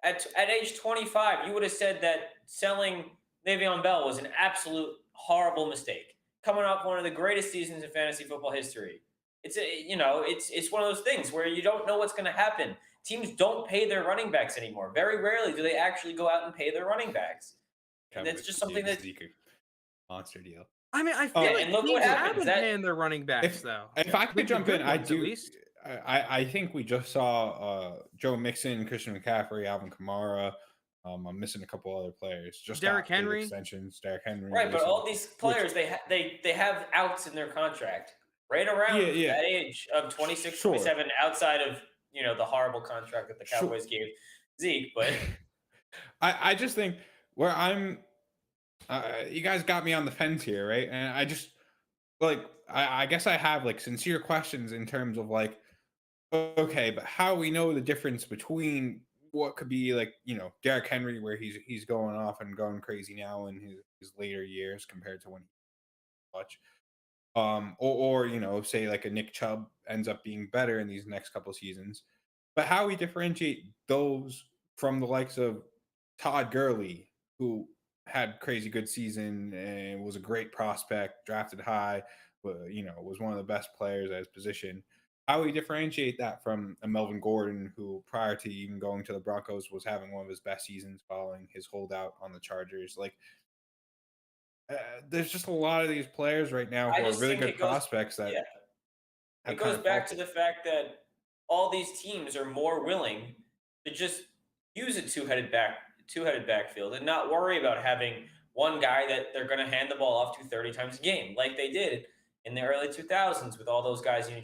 at age 25, you would have said that selling Le'Veon Bell was an absolute horrible mistake. Coming off one of the greatest seasons in fantasy football history. It's one of those things where you don't know what's going to happen. Teams don't pay their running backs anymore. Very rarely do they actually go out and pay their running backs. And that's just something that monster deal. I mean, I feel like teams haven't paying their running backs though. If I could jump in, I do. I think we just saw Joe Mixon, Christian McCaffrey, Alvin Kamara. I'm missing a couple other players. Just Derrick Henry extensions. Derrick Henry. Right, but all these players they have outs in their contract. Right around that age of 26, 27, outside of, the horrible contract that the Cowboys gave Zeke. But I just think where I'm, you guys got me on the fence here, right? And I just, I guess I have, sincere questions in terms of, okay, but how we know the difference between what could be, Derrick Henry, where he's going off and going crazy now in his later years compared to when he watched. Or say a Nick Chubb ends up being better in these next couple seasons, but how we differentiate those from the likes of Todd Gurley, who had crazy good season and was a great prospect, drafted high, was one of the best players at his position. How we differentiate that from a Melvin Gordon, who prior to even going to the Broncos was having one of his best seasons following his holdout on the Chargers. There's just a lot of these players right now who are really good prospects that it goes back to the fact that all these teams are more willing to just use a two-headed backfield and not worry about having one guy that they're going to hand the ball off to 30 times a game, like they did in the early 2000s with all those guys you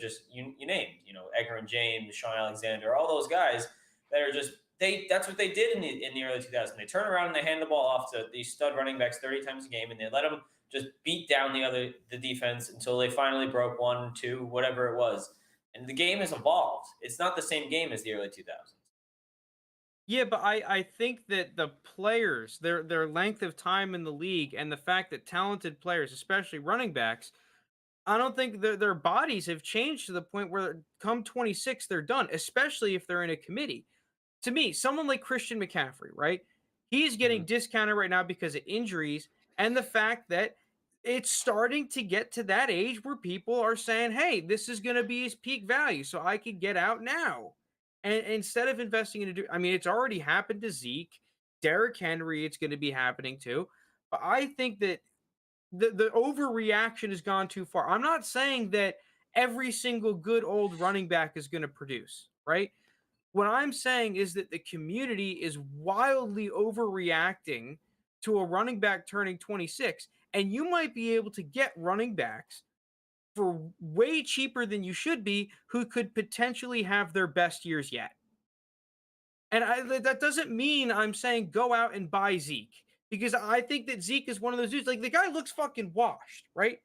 named, Edgar and James, Sean Alexander, all those guys that are just that's what they did in the early 2000s. They turn around and they hand the ball off to these stud running backs 30 times a game, and they let them just beat down the defense until they finally broke 1, 2, whatever it was. And the game has evolved. It's not the same game as the early 2000s. Yeah, but I think that the players, their length of time in the league, and the fact that talented players, especially running backs, I don't think their bodies have changed to the point where come 26 they're done, especially if they're in a committee. To me, someone like Christian McCaffrey, right? He's getting discounted right now because of injuries and the fact that it's starting to get to that age where people are saying, hey, this is going to be his peak value, so I could get out now. And instead of investing in it's already happened to Zeke, Derrick Henry, it's going to be happening too. But I think that the overreaction has gone too far. I'm not saying that every single good old running back is going to produce, right? What I'm saying is that the community is wildly overreacting to a running back turning 26, and you might be able to get running backs for way cheaper than you should be who could potentially have their best years yet. And that doesn't mean I'm saying go out and buy Zeke, because I think that Zeke is one of those dudes. Like, the guy looks fucking washed, right?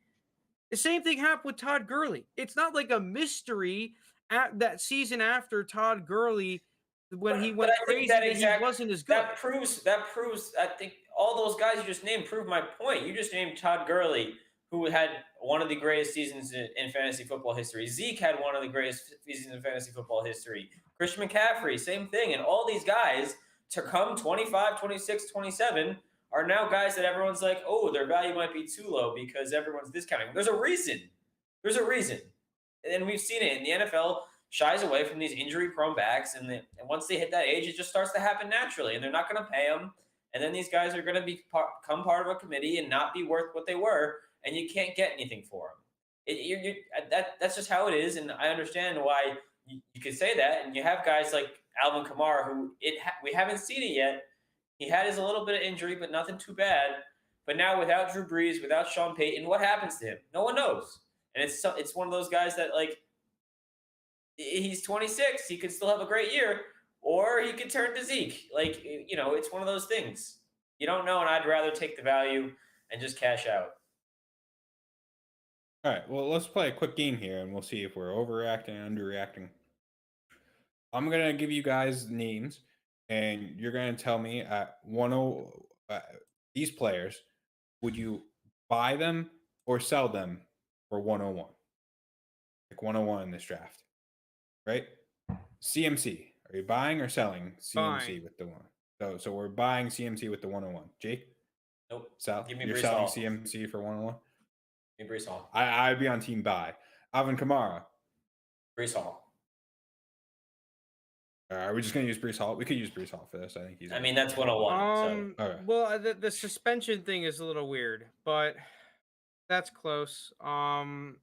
The same thing happened with Todd Gurley. It's not like a mystery at that season after Todd Gurley when he went crazy that he wasn't as good. That proves. I think all those guys you just named prove my point. You just named Todd Gurley, who had one of the greatest seasons in fantasy football history. Zeke had one of the greatest seasons in fantasy football history. Christian McCaffrey, same thing. And all these guys to come 25, 26, 27 are now guys that everyone's like, oh, their value might be too low because everyone's discounting. There's a reason. There's a reason. And we've seen it in the NFL shies away from these injury-prone backs. And once they hit that age, it just starts to happen naturally. And they're not going to pay them. And then these guys are going to become part of a committee and not be worth what they were. And you can't get anything for them. That's just how it is. And I understand why you could say that. And you have guys like Alvin Kamara, who we haven't seen it yet. He had his a little bit of injury, but nothing too bad. But now without Drew Brees, without Sean Payton, what happens to him? No one knows. And it's one of those guys that, like, he's 26. He could still have a great year, or he could turn to Zeke. Like, it's one of those things. You don't know, and I'd rather take the value and just cash out. All right, well, let's play a quick game here, and we'll see if we're overreacting and underreacting. I'm going to give you guys names, and you're going to tell me at these players, would you buy them or sell them for 101? Like 101 in this draft, right? CMC, are you buying or selling CMC with the one? So we're buying CMC with the 101. Jake? Nope. Give me you're selling CMC for 101? Brees Hall. I'd be on team buy. Alvin Kamara. Brees Hall. Are we just going to use Brees Hall? We could use Brees Hall for this. I think that's 101. So. Well, the suspension thing is a little weird, but that's close. I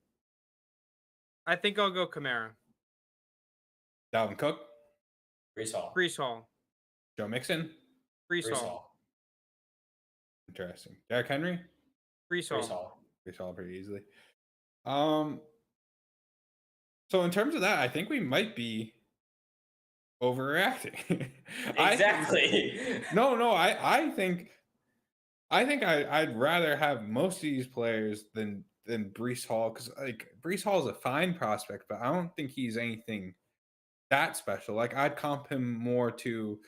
think I'll go Kamara. Dalvin Cook. Brees Hall. Brees Hall. Joe Mixon. Brees Hall. Interesting. Derrick Henry. Brees Hall. Brees Hall pretty easily. So in terms of that, I think we might be overreacting. Exactly. I think I'd rather have most of these players than Brees Hall, because like Brees Hall is a fine prospect, but I don't think he's anything that special. Like, I'd comp him more to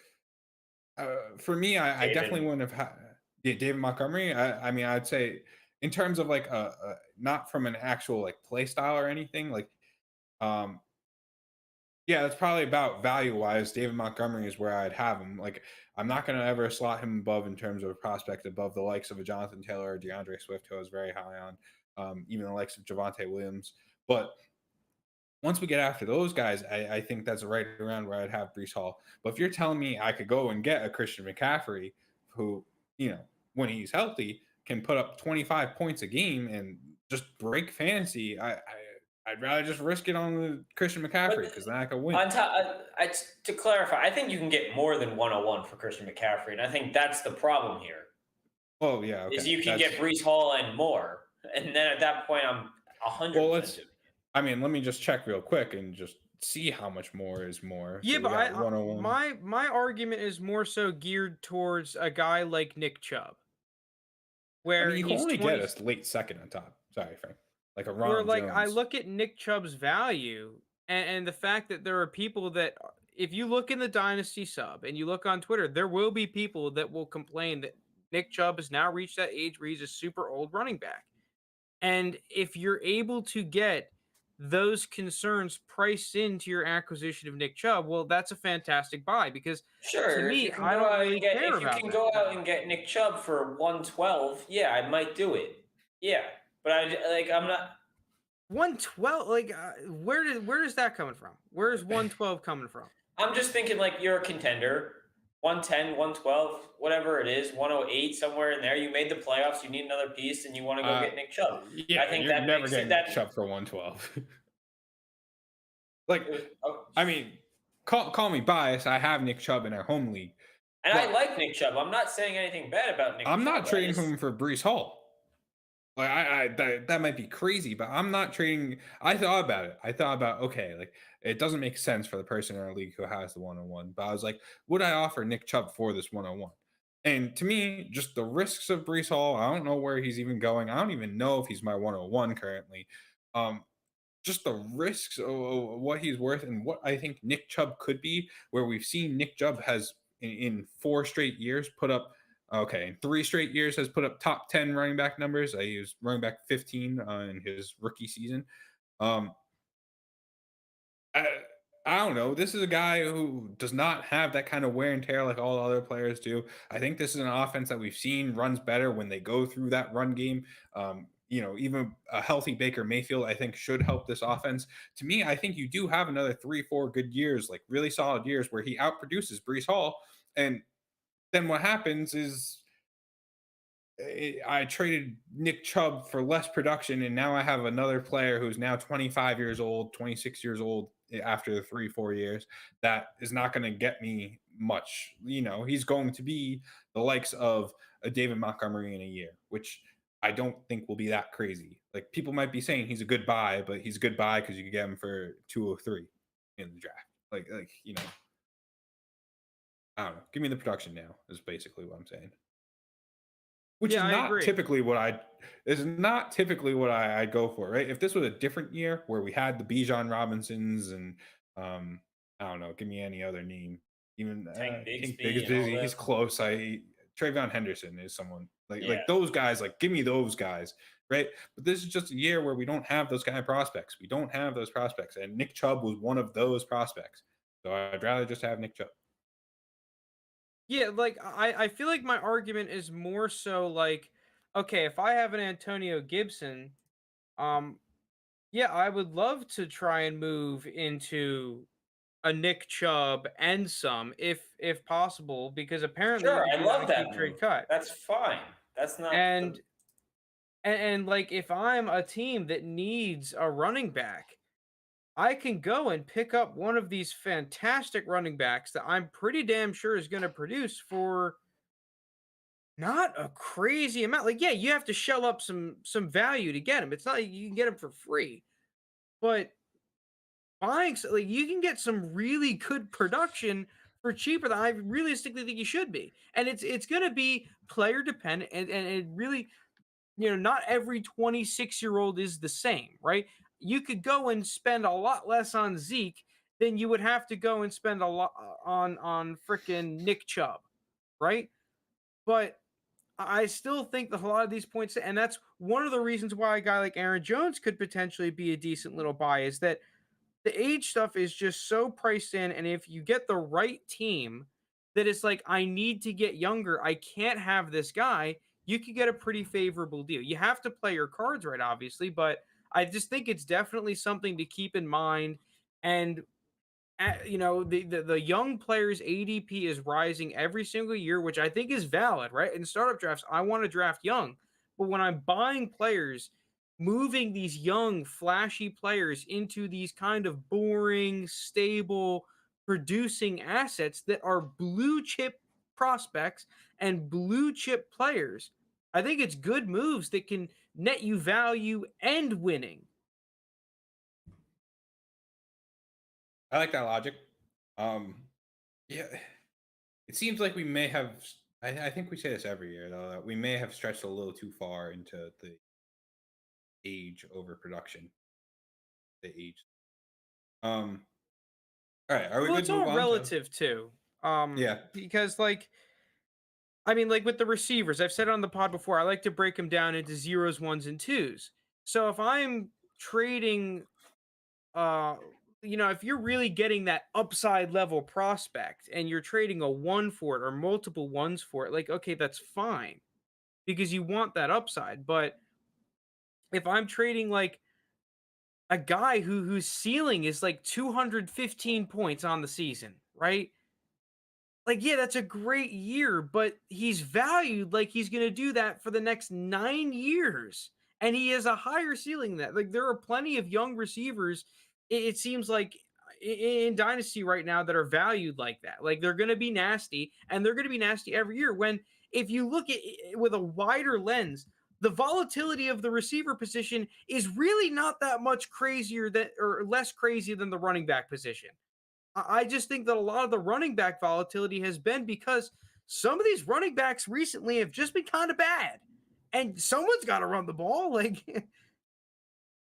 for me, I definitely wouldn't have had David Montgomery. I mean, I'd say in terms of like not from an actual like play style or anything, like yeah, that's probably about value wise. David Montgomery is where I'd have him. Like, I'm not going to ever slot him above in terms of a prospect above the likes of a Jonathan Taylor or DeAndre Swift, who I was very high on, even the likes of Javonte Williams. But once we get after those guys, I think that's right around where I'd have Brees Hall. But if you're telling me I could go and get a Christian McCaffrey, who, when he's healthy, can put up 25 points a game and just break fantasy, I'd rather just risk it on the Christian McCaffrey, because then I could win. To clarify, I think you can get more than 101 for Christian McCaffrey, and I think that's the problem here. Oh, yeah. Okay. Is you can get Brees Hall and more, and then at that point, I'm 100%. Well, I mean, let me just check real quick and just see how much more is more. Yeah, so but my argument is more so geared towards a guy like Nick Chubb, where you can only get us late second on top. Sorry, Frank. Like a Ron Jones. I look at Nick Chubb's value and the fact that there are people that, if you look in the Dynasty sub and you look on Twitter, there will be people that will complain that Nick Chubb has now reached that age where he's a super old running back. And if you're able to get those concerns priced into your acquisition of Nick Chubb, well, that's a fantastic buy, because to me, I don't really care about that. If you can go out and get Nick Chubb for 112, yeah, I might do it. Yeah. But I'm not 112. Like, where is that coming from? Where's 112 coming from? I'm just thinking, like, you're a contender. 110, 112, whatever it is, 108, somewhere in there. You made the playoffs. You need another piece, and you want to go Uh, get Nick Chubb. I yeah, think you're that never makes it getting that. Chubb for 112. Like, Oh, I mean, call me biased. I have Nick Chubb in our home league, and I but like Nick Chubb. I'm not saying anything bad about Nick I'm not Chubb. I trading just him for Brees Hall. Like that might be crazy, but I'm not trading. I thought about it. I thought about, okay, like it doesn't make sense for the person in our league who has the 101. But I was like, would I offer Nick Chubb for this 101? And to me, just the risks of Brees Hall, I don't know where he's even going. I don't even know if he's my 101 currently. Um, just the risks of what he's worth and what I think Nick Chubb could be, where we've seen Nick Chubb has in 4 straight years put up, okay, in 3 straight years has put up top 10 running back numbers. He was running back 15 in his rookie season. Um, I, I don't know. This is a guy who does not have that kind of wear and tear like all other players do. I think this is an offense that we've seen runs better when they go through that run game. Even a healthy Baker Mayfield, I think, should help this offense. To me, I think you do have another 3, 4 good years, like really solid years, where he outproduces Brees Hall. And then what happens is I traded Nick Chubb for less production, and now I have another player who's now 25 years old, 26 years old after the 3, 4 years. That is not going to get me much. He's going to be the likes of a David Montgomery in a year, which I don't think will be that crazy. Like people might be saying he's a good buy, but he's a good buy because you could get him for 203 in the draft. I don't know. Give me the production now is basically what I'm saying. Which Yeah, I agree. is not typically what I go for, right? If this was a different year where we had the Bijan Robinsons and um I don't know, give me any other name. Even Tank Tank Bigsby and all Bigsby, he's that. close. Trayvon Henderson is someone Yeah. like those guys, like give me those guys, right? But this is just a year where we don't have those kind of prospects. We don't have those prospects. And Nick Chubb was one of those prospects. So I'd rather just have Nick Chubb. Yeah, like I feel like my argument is more so like, okay, if I have an Antonio Gibson, um, yeah, I would love to try and move into a Nick Chubb and some, if possible, because apparently you Sure, could I do that love on that keep move. trade cut. That's fine. That's not the. And and like if I'm a team that needs a running back, I can go and pick up one of these fantastic running backs that I'm pretty damn sure is going to produce for not a crazy amount. Like, yeah, you have to shell up some value to get him. It's not like you can get him for free, but like you can get some really good production for cheaper than I realistically think you should be. And it's gonna be player dependent and it really, not every 26-year-old is the same, right? You could go and spend a lot less on Zeke than you would have to go and spend a lot on freaking Nick Chubb, right? But I still think that a lot of these points, and that's one of the reasons why a guy like Aaron Jones could potentially be a decent little buy, is that the age stuff is just so priced in. And if you get the right team that is like, I need to get younger, I can't have this guy, you could get a pretty favorable deal. You have to play your cards right, obviously, but I just think it's definitely something to keep in mind. And the young players ADP is rising every single year, which I think is valid, right? In startup drafts, I want to draft young, but when I'm buying players, moving these young, flashy players into these kind of boring, stable, producing assets that are blue chip prospects and blue chip players, I think it's good moves that can net you value and winning. I like that logic. Um, yeah, it seems like we may have. I think we say this every year though, that we may have stretched a little too far into the age over production. The age. Um. All right. Are we Well, good it's to move all on to? relative too. Yeah. Because like I mean, like with the receivers, I've said it on the pod before, I like to break them down into zeros, ones, and twos. So if I'm trading, uh, if you're really getting that upside level prospect and you're trading a one for it or multiple ones for it, like, okay, that's fine because you want that upside. But if I'm trading like a guy whose ceiling is like 215 points on the season, right? like, yeah, that's a great year, but he's valued like he's going to do that for the next 9 years. And he has a higher ceiling than that. Like, there are plenty of young receivers, it seems like, in Dynasty right now that are valued like that. Like, they're going to be nasty, and they're going to be nasty every year. When, if you look at it with a wider lens, the volatility of the receiver position is really not that much crazier than, or less crazy than the running back position. I just think that a lot of the running back volatility has been because some of these running backs recently have just been kind of bad, and someone's got to run the ball. Like,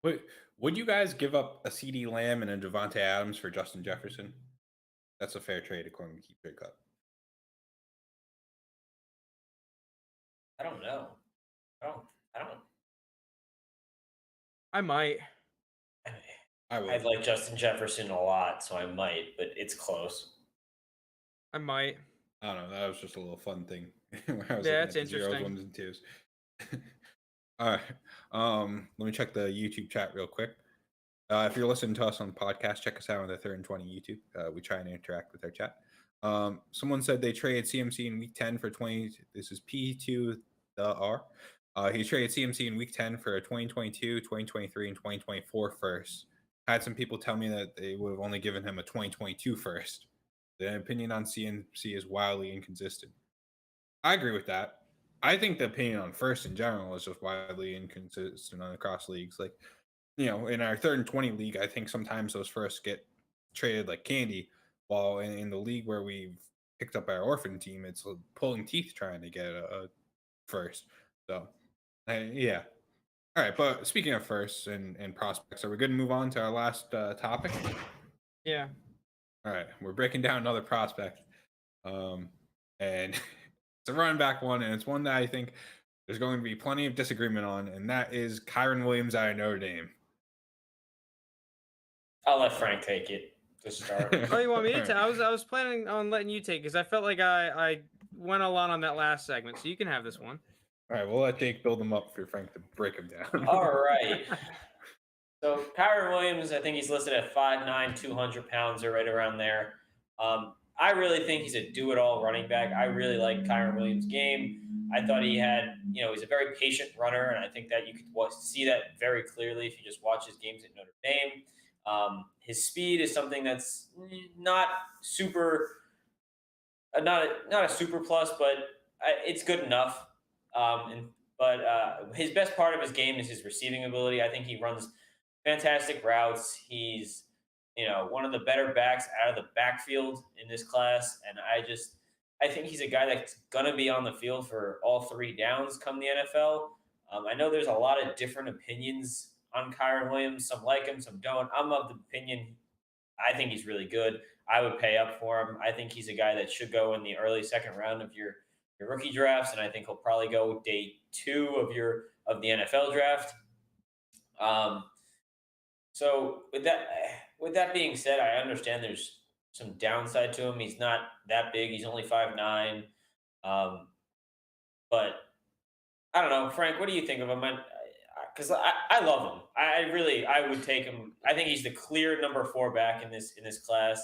Wait, would you guys give up a CD Lamb and a Devontae Adams for Justin Jefferson? That's a fair trade according to Keep Trade Cut. I don't know. I don't. I might. I would. I like Justin Jefferson a lot, so I might, but it's close. I might. I don't know. That was just a little fun thing. Where I was Yeah, looking that's at the zeros, interesting. ones, and twos. All right. Let me check the YouTube chat real quick. If you're listening to us on the podcast, check us out on the 3rd and 20 YouTube. We try and interact with our chat. Someone said they traded CMC in week 10 for 20. This is P2 the R. He traded CMC in week 10 for a 2022, 2023, and 2024 first. Had some people tell me that they would have only given him a 2022 first. The opinion on CMC is wildly inconsistent. I agree with that. I think the opinion on first in general is just wildly inconsistent across leagues. Like, in our 3rd and 20 league, I think sometimes those firsts get traded like candy, while in the league where we've picked up our orphan team, it's pulling teeth trying to get a first. So, yeah. All right, but speaking of firsts and prospects, are we good to move on to our last topic? Yeah. All right, we're breaking down another prospect, and it's a running back one, and it's one that I think there's going to be plenty of disagreement on, and that is Kyren Williams out of Notre Dame. I'll let Frank take it to start. Oh, you want me to? I was planning on letting you take because I felt like I went a lot on that last segment, so you can have this one. All right, we'll let Jake build them up for Frank to break them down. All right. So Kyren Williams, I think he's listed at 5'9", 200 pounds or right around there. I really think he's a do-it-all running back. I really like Kyren Williams' game. I thought he had, he's a very patient runner, and I think that you could see that very clearly if you just watch his games at Notre Dame. His speed is something that's not super, not a super plus, but it's good enough. But his best part of his game is his receiving ability. I think he runs fantastic routes. He's, one of the better backs out of the backfield in this class. And I think he's a guy that's going to be on the field for all 3 downs come the NFL. I know there's a lot of different opinions on Kyren Williams. Some like him, some don't. I'm of the opinion, I think he's really good. I would pay up for him. I think he's a guy that should go in the early 2nd round of your rookie drafts. And I think he'll probably go day 2 of the NFL draft. So with that being said, I understand there's some downside to him. He's not that big. He's only 5'9". But I don't know, Frank. What do you think of him? Because I love him. I would take him. I think he's the clear number 4 back in this class,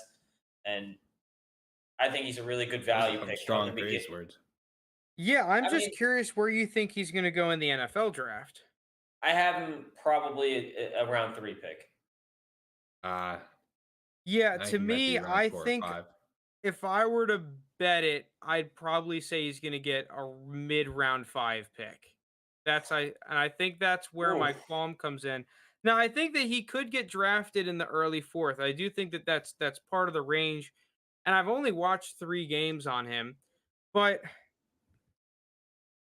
and I think he's a really good value pick. Strong praise words. Yeah, I'm just curious where you think he's going to go in the NFL draft. I have him probably a round 3 pick. Yeah, to me, I think if I were to bet it, I'd probably say he's going to get a mid-round 5 pick. I think that's where my qualm comes in. Now, I think that he could get drafted in the early 4th. I do think that that's part of the range, and I've only watched 3 games on him, but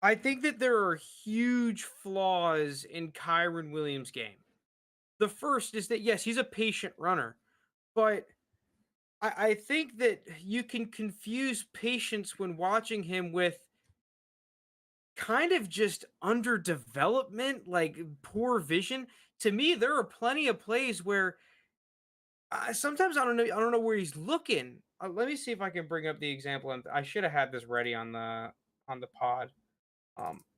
I think that there are huge flaws in Kyren Williams' game. The first is that, yes, he's a patient runner, but I think that you can confuse patience when watching him with kind of just underdevelopment, like poor vision. To me, there are plenty of plays where sometimes I don't know where he's looking. Let me see if I can bring up the example. And I should have had this ready on the pod.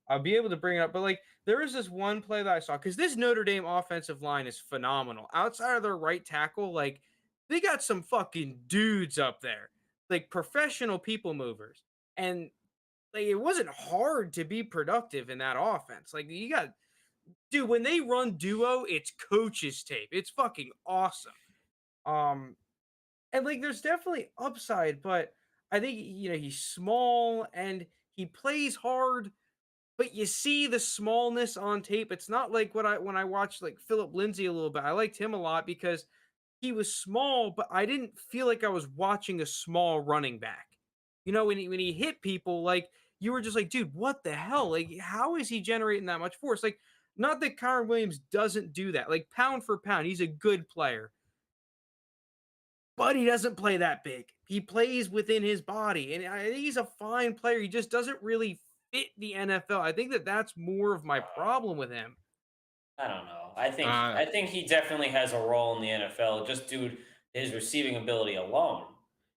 I'll be able to bring it up, but there is this one play that I saw because this Notre Dame offensive line is phenomenal. Outside of their right tackle, they got some fucking dudes up there. like professional people movers. And like it wasn't hard to be productive in that offense. Like you got dude, when they run duo, it's coach's tape. It's fucking awesome. Um and like there's definitely upside, but I think he's small and he plays hard, but you see the smallness on tape. It's not like what I when I watched like Philip Lindsay a little bit. I liked him a lot because he was small, but I didn't feel like I was watching a small running back. When he hit people, like you were just like, dude, what the hell? Like, how is he generating that much force? Like, not that Kyren Williams doesn't do that. Like, pound for pound, he's a good player, but he doesn't play that big. He plays within his body, and I think he's a fine player. He just doesn't really fit the NFL. I think that that's more of my problem with him. I don't know. I think Uh, I think he definitely has a role in the NFL just due to his receiving ability alone.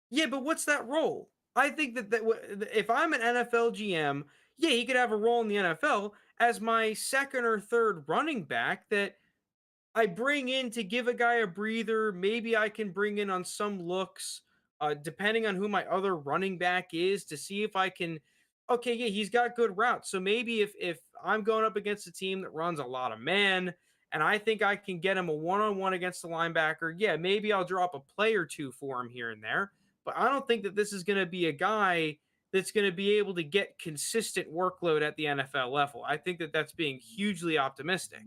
Yeah, but what's that role? I think if I'm an NFL GM, yeah, he could have a role in the NFL as my second or third running back that I bring in to give a guy a breather. Maybe I can bring in on some looks, depending on who my other running back is, to see if I can. Okay, yeah, he's got good routes. So maybe if I'm going up against a team that runs a lot of man, and I think I can get him a one-on-one against the linebacker, yeah, maybe I'll drop a play or two for him here and there. But I don't think that this is going to be a guy that's going to be able to get consistent workload at the NFL level. I think that that's being hugely optimistic.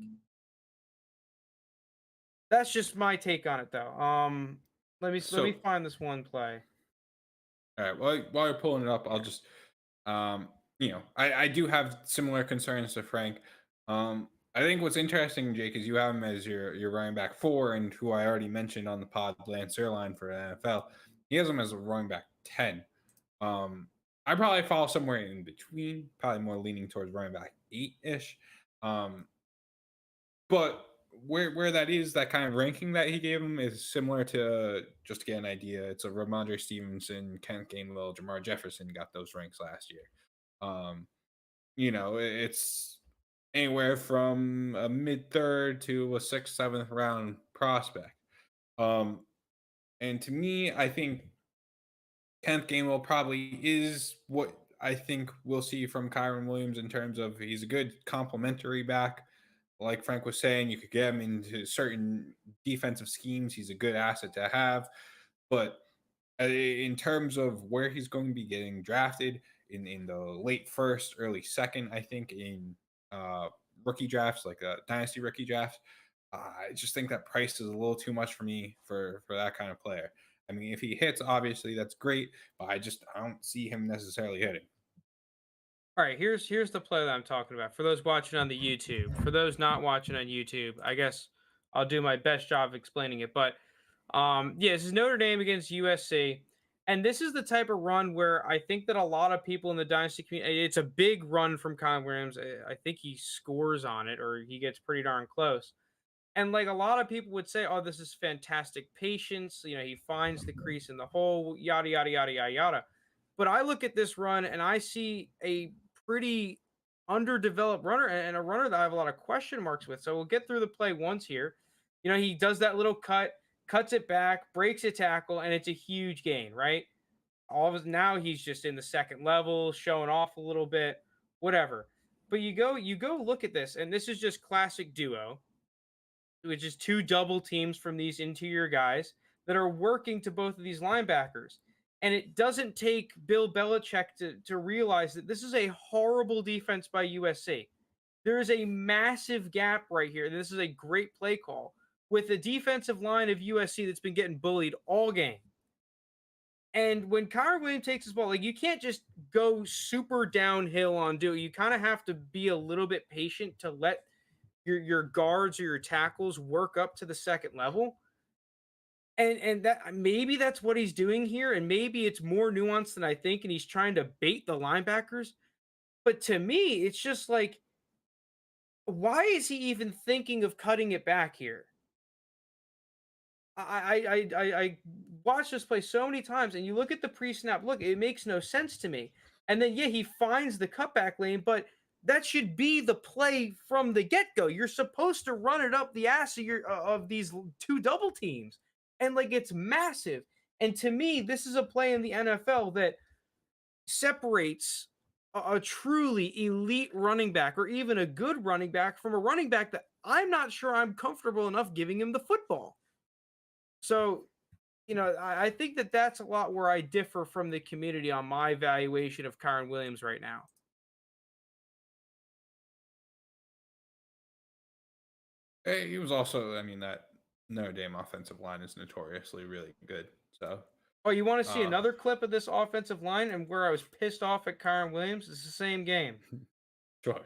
That's just my take on it, though. Let me so find this one play. all right, while you're pulling it up, I'll just I do have similar concerns to Frank. I think what's interesting, Jake, is you have him as your running back 4, and who I already mentioned on the pod, Lance Zierlein for the NFL. He has him as a running back 10. I probably fall somewhere in between, probably more leaning towards running back 8-ish. But where that is, that kind of ranking that he gave him is similar to, just to get an idea, it's a Ramondre Stevenson, Kent Gainwell, Jamar Jefferson got those ranks last year. It's anywhere from a mid third to a 6th, 7th round prospect. And to me, I think Kent Gainwell probably is what I think we'll see from Kyren Williams in terms of he's a good complementary back. Like Frank was saying, you could get him into certain defensive schemes. He's a good asset to have. But in terms of where he's going to be getting drafted in the late first, early second, I think in rookie drafts, like dynasty rookie drafts, I just think that price is a little too much for me for that kind of player. I mean, if he hits, obviously that's great, but I don't see him necessarily hitting. All right, here's the play that I'm talking about. For those watching on the YouTube, for those not watching on YouTube, I guess I'll do my best job of explaining it. But yeah, this is Notre Dame against USC, and this is the type of run where I think that a lot of people in the dynasty community, it's a big run from Kyren Williams. I think he scores on it, or he gets pretty darn close. And like a lot of people would say, oh, this is fantastic patience. He finds the crease in the hole, yada yada yada yada yada. But I look at this run and I see a pretty underdeveloped runner and a runner that I have a lot of question marks with. So we'll get through the play once here. He does that little cut, cuts it back, breaks a tackle, and it's a huge gain, right? Now he's just in the second level, showing off a little bit, whatever. But you go look at this, and this is just classic duo, which is 2 double teams from these interior guys that are working to both of these linebackers. And it doesn't take Bill Belichick to realize that this is a horrible defense by USC. There is a massive gap right here. This is a great play call with the defensive line of USC that's been getting bullied all game. And when Kyren Williams takes his ball, like you can't just go super downhill on do it. You kind of have to be a little bit patient to let your guards or your tackles work up to the second level. And that maybe that's what he's doing here, and maybe it's more nuanced than I think, and he's trying to bait the linebackers. But to me, it's just like, why is he even thinking of cutting it back here? I watched this play so many times, and you look at the pre-snap look, it makes no sense to me. And then yeah, he finds the cutback lane, but that should be the play from the get-go. You're supposed to run it up the ass of these 2 double teams. And like it's massive. And to me, this is a play in the NFL that separates a truly elite running back or even a good running back from a running back that I'm not sure I'm comfortable enough giving him the football. So, I think that that's a lot where I differ from the community on my valuation of Kyren Williams right now. He was also, that Notre Dame offensive line is notoriously really good. So, Oh, you want to see another clip of this offensive line and where I was pissed off at Kyren Williams? It's the same game. sure.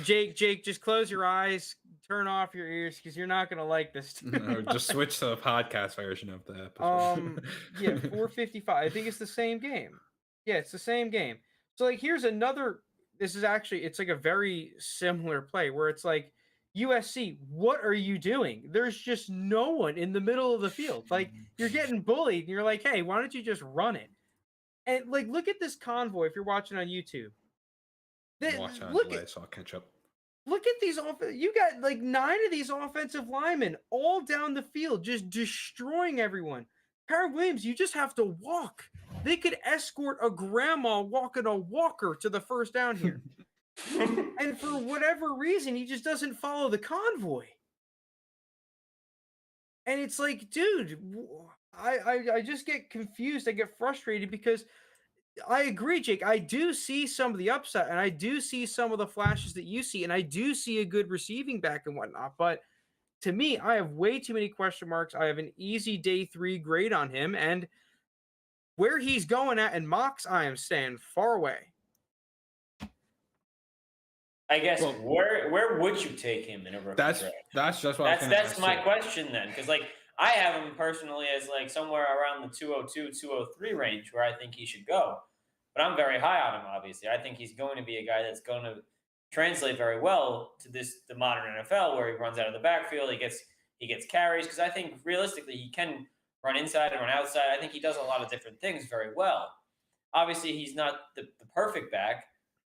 Jake, just close your eyes, turn off your ears, because you're not gonna like this. Or just switch to the podcast version of the episode. Yeah, 455. I think it's the same game. Yeah, it's the same game. So here's another. This is actually, it's like a very similar play where it's like, USC, what are you doing? There's just no one in the middle of the field. You're getting bullied, and you're like, hey, why don't you just run it? And look at this convoy if you're watching on YouTube. So I'll catch up. Look at these. You got 9 of these offensive linemen all down the field, just destroying everyone. Kyren Williams, you just have to walk. They could escort a grandma walking a walker to the first down here. And for whatever reason, he just doesn't follow the convoy. And it's like, dude, I just get confused. I get frustrated because I agree, Jake. I do see some of the upside, and I do see some of the flashes that you see, and I do see a good receiving back and whatnot. But to me, I have way too many question marks. I have an easy day 3 grade on him, and where he's going at in mocks, I am staying far away. I guess where would you take him in a rookie draft? That's just what that's my question then, because I have him personally as somewhere around the 202, 203 range where I think he should go. But I'm very high on him, obviously. I think he's going to be a guy that's going to translate very well to the modern NFL, where he runs out of the backfield, he gets carries, because I think realistically he can run inside and run outside. I think he does a lot of different things very well. Obviously, he's not the perfect back,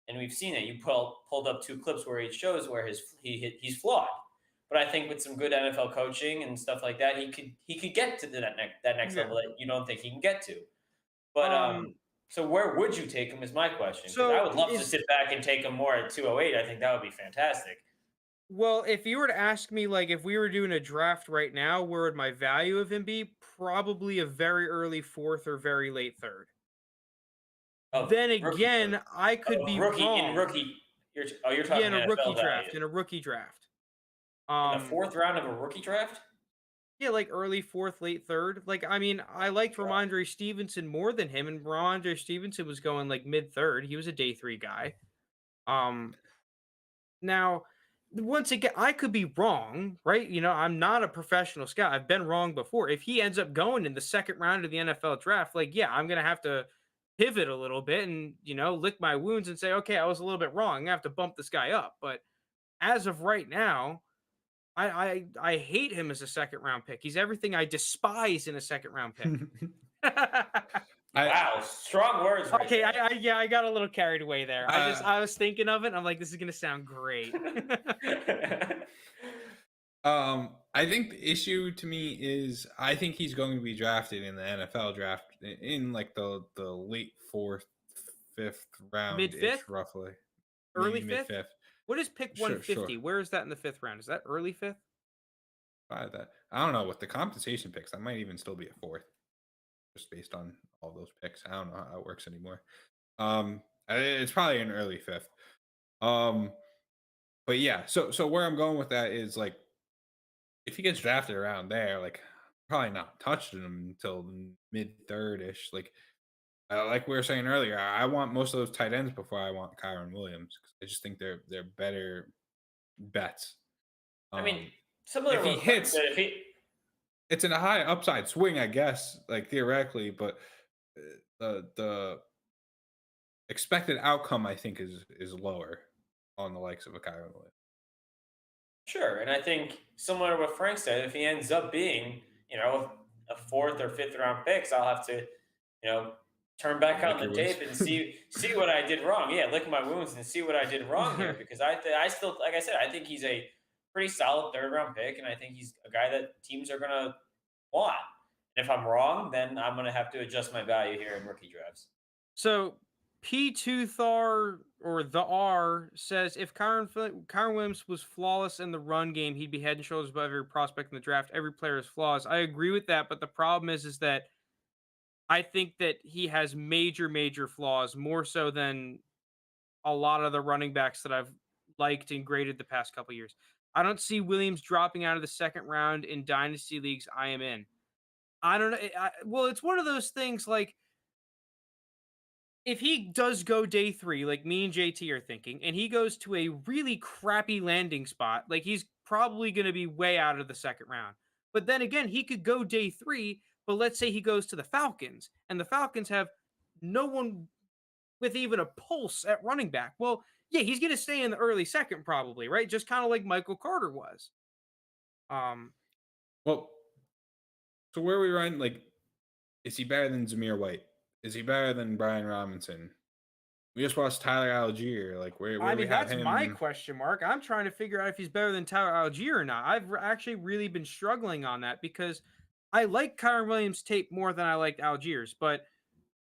and we've seen it. You pulled up 2 clips where he shows where he's flawed. But I think with some good NFL coaching and stuff like that, he could get to that next level that you don't think he can get to. But so where would you take him is my question. So I would love to sit back and take him more at 208. I think that would be fantastic. Well, if you were to ask me, if we were doing a draft right now, where would my value of him be? Probably a very early 4th or very late 3rd. Then again, I could be wrong. You're talking in a rookie draft. In a rookie draft. In the 4th round of a rookie draft? Yeah, early 4th, late 3rd. I liked Ramondre Stevenson more than him, and Ramondre Stevenson was going mid 3rd. He was a day 3 guy. Now, once again, I could be wrong, right? I'm not a professional scout. I've been wrong before. If he ends up going in the 2nd round of the NFL draft, I'm gonna have to pivot a little bit and lick my wounds and say, okay, I was a little bit wrong. I'm gonna have to bump this guy up. But as of right now, I hate him as a 2nd round pick. He's everything I despise in a 2nd round pick. Wow, strong words. Right okay, I got a little carried away there. I was thinking of it. And I'm like, this is gonna sound great. I think the issue to me is I think he's going to be drafted in the NFL draft in the late 4th, 5th round, mid 5th, roughly, early 5th. What is pick 150? Sure. Where is that in the 5th round? Is that early 5th? By that, I don't know. With the compensation picks, I might even still be a 4th, just based on all those picks. I don't know how it works anymore. It's probably an early 5th. But yeah. So where I'm going with that is if he gets drafted around there, probably not touching him until mid 3rd-ish. Like we were saying earlier, I want most of those tight ends before I want Kyren Williams. I just think they're better bets. Similar. If he hits, it's in a high upside swing, I guess, theoretically, but the expected outcome, I think, is lower on the likes of a Kyren Williams. Sure, and I think similar to what Frank said, if he ends up being, a 4th or 5th round picks, I'll have to, turn back on the tape and see what I did wrong. Yeah, lick my wounds and see what I did wrong here, because I still, like I said, I think he's a pretty solid 3rd round pick, and I think he's a guy that teams are gonna want. If I'm wrong, then I'm going to have to adjust my value here in rookie drafts. So P2 Thar or the R says if Kyren Williams was flawless in the run game, he'd be head and shoulders above every prospect in the draft. Every player has flaws. I agree with that, but the problem is that I think that he has major flaws, more so than a lot of the running backs that I've liked and graded the past couple years. I don't see Williams dropping out of the second round in dynasty leagues I am in. I don't know. Well, it's one of those things like if he does go day 3, like me and JT are thinking, and he goes to a really crappy landing spot, like he's probably going to be way out of the second round. But then again, he could go day 3, but let's say he goes to the Falcons, and the Falcons have no one with even a pulse at running back. Well, yeah, he's going to stay in the early second probably, right? Just kind of like Michael Carter was. Well, so where are we running? Like, is he better than Zamir White? Is he better than Brian Robinson? We just watched Tyler Algier. Like, where I we mean, have that's him? my question mark. I'm trying to figure out if he's better than Tyler Algier or not. I've actually really been struggling on that because I like Kyren Williams' tape more than I liked Algier's, but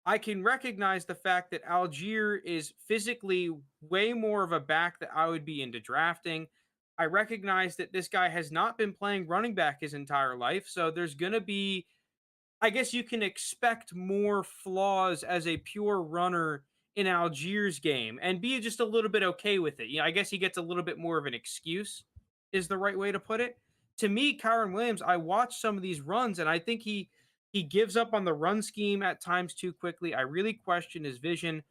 I can recognize the fact that Algier is physically way more of a back that I would be into drafting. I recognize that this guy has not been playing running back his entire life, so there's going to be, I guess you can expect more flaws as a pure runner in Algier's game and be just a little bit okay with it. I guess he gets a little bit more of an excuse, is the right way to put it. To me, Kyren Williams, I watched some of these runs and I think he gives up on the run scheme at times too quickly. I really question his vision,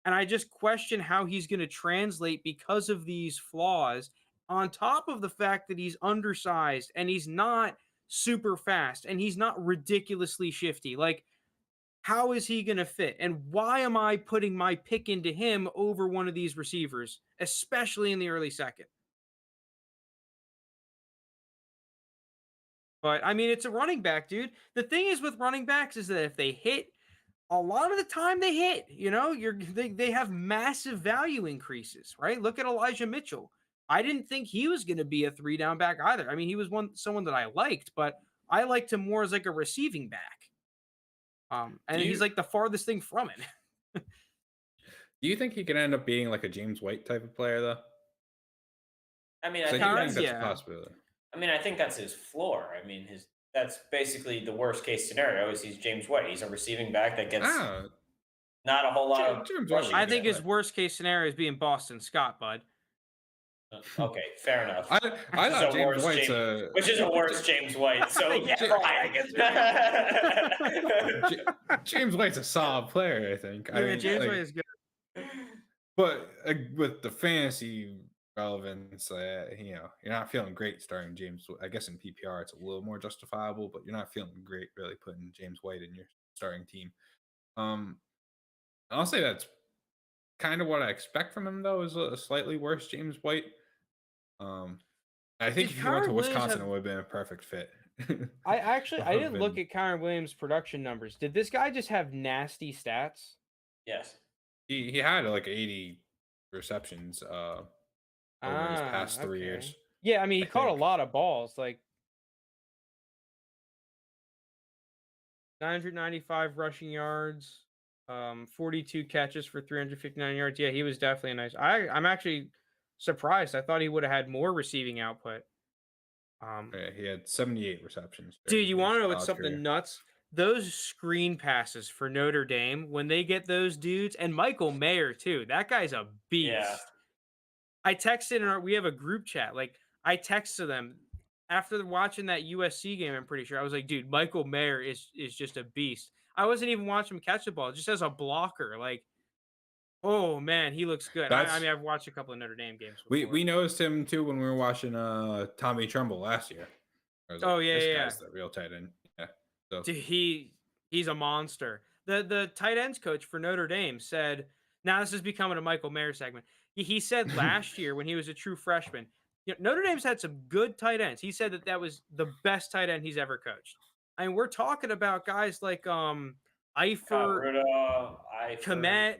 and I just question how he's going to translate because of these flaws, on top of the fact that he's undersized and he's not super fast and he's not ridiculously shifty. Like, how is he going to fit? And why am I putting my pick into him over one of these receivers, especially in the early second? But I mean, it's a running back, dude. The thing is with running backs is that if they hit, a lot of the time they hit. They have massive value increases, right? Look at Elijah Mitchell. I didn't think he was going to be a 3-down back either. I mean, he was someone that I liked, but I liked him more as like a receiving back. And he's like the farthest thing from it. Do you think he could end up being like a James White type of player, though? I mean, I think that's a possibility. I mean, I think that's his floor. I mean, that's basically the worst case scenario is he's James White. He's a receiving back that gets not a whole lot of rushing. I think his worst case scenario is being Boston Scott, bud. Okay, fair enough. I thought James White's which is a worse James White. So yeah, I guess. James White's a solid player, I think. Yeah, I mean, James White is good. But with the fantasy relevance, you're not feeling great starting James. I guess in PPR it's a little more justifiable, but you're not feeling great really putting James White in your starting team. I'll say that's kind of what I expect from him, though, is a slightly worse James White. I think if he went to Wisconsin, it would have been a perfect fit. I didn't look at Kyren Williams' production numbers. Did this guy just have nasty stats? Yes. He had like 80 receptions over his past 3 years. Yeah, I mean, he caught a lot of balls, like 995 rushing yards, 42 catches for 359 yards. Yeah, he was definitely a nice. I'm actually surprised. I thought he would have had more receiving output. Yeah, he had 78 receptions. Dude, you want to know what's something nuts? Those screen passes for Notre Dame, when they get those dudes, and Michael Mayer too. That guy's a beast. Yeah. I texted we have a group chat. Like, I texted them after watching that USC game. I'm pretty sure I was like, dude, Michael Mayer is just a beast. I wasn't even watching him catch the ball, just as a blocker. Like, oh man, he looks good. I mean, I've watched a couple of Notre Dame games before. We noticed him too when we were watching Tommy Tremble last year. Oh yeah, this guy's the real tight end. Yeah, so. Dude, he's a monster. The tight ends coach for Notre Dame said, now this is becoming a Michael Mayer segment. He said last year when he was a true freshman, Notre Dame's had some good tight ends. He said that was the best tight end he's ever coached. I mean, we're talking about guys like Eifert, Komet.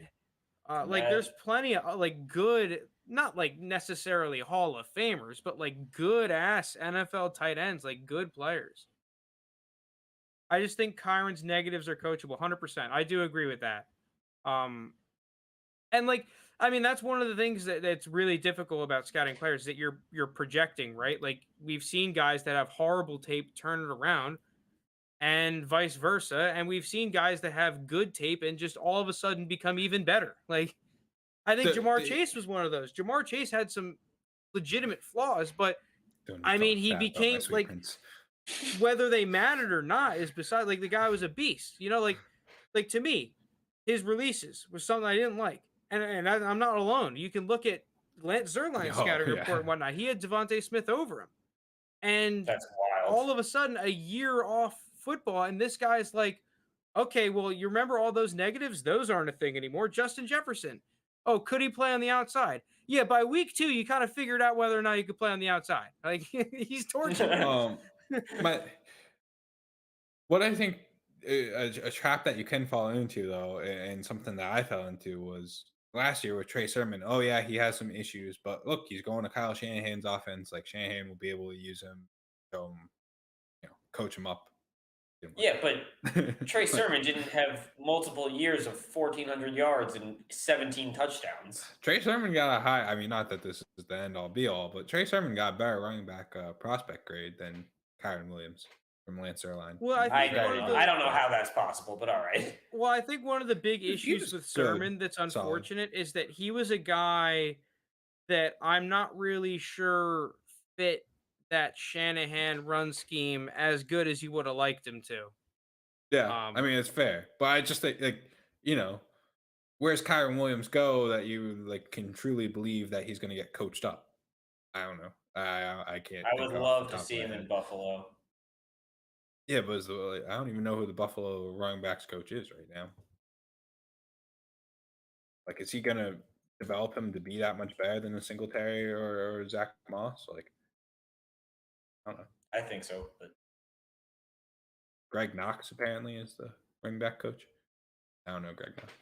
Like, there's plenty of like good, not like necessarily Hall of Famers, but like good ass NFL tight ends, like good players. I just think Kyren's negatives are coachable, 100%. I do agree with that. And like, I mean, that's one of the things that's really difficult about scouting players that you're projecting, right? Like we've seen guys that have horrible tape turn it around, and vice versa, and we've seen guys that have good tape and just all of a sudden become even better. Like I think Jamar Chase was one of those. Jamar Chase had some legitimate flaws, but I mean, he became like Prince. whether they mattered or not is beside. Like the guy was a beast, you know. Like to me, his releases was something I didn't like, and I'm not alone. You can look at Lance Zierlein's scouting report and whatnot. He had Devontae Smith over him, and That's wild. all of a sudden, a year off football, and this guy's like, okay, well, you remember all those negatives? Those aren't a thing anymore. Justin Jefferson. Oh, could he play on the outside? Yeah, by week 2, you kind of figured out whether or not he could play on the outside. Like he's tortured. What I think a trap that you can fall into though, and something that I fell into was last year with Trey Sermon. Oh yeah, he has some issues, but look, he's going to Kyle Shanahan's offense. Like Shanahan will be able to use him, coach him up. Yeah, but Trey Sermon didn't have multiple years of 1,400 yards and 17 touchdowns. Trey Sermon got a high. I mean, not that this is the end all be all, but Trey Sermon got a better running back prospect grade than Kyren Williams from Lance Zierlein. Well, I don't know how that's possible, but all right. Well, I think one of the big issues with Sermon that's unfortunate is that he was a guy that I'm not really sure fit that Shanahan run scheme as good as you would have liked him to. Yeah, I mean, it's fair. But I just think, where's Kyren Williams go that you can truly believe that he's going to get coached up? I don't know. I can't. I would love to see him in Buffalo. Yeah, but I don't even know who the Buffalo running backs coach is right now. Like, is he going to develop him to be that much better than a Singletary or Zach Moss? Like, I don't know. I think so, but Greg Knox apparently is the running back coach. I don't know Greg Knox.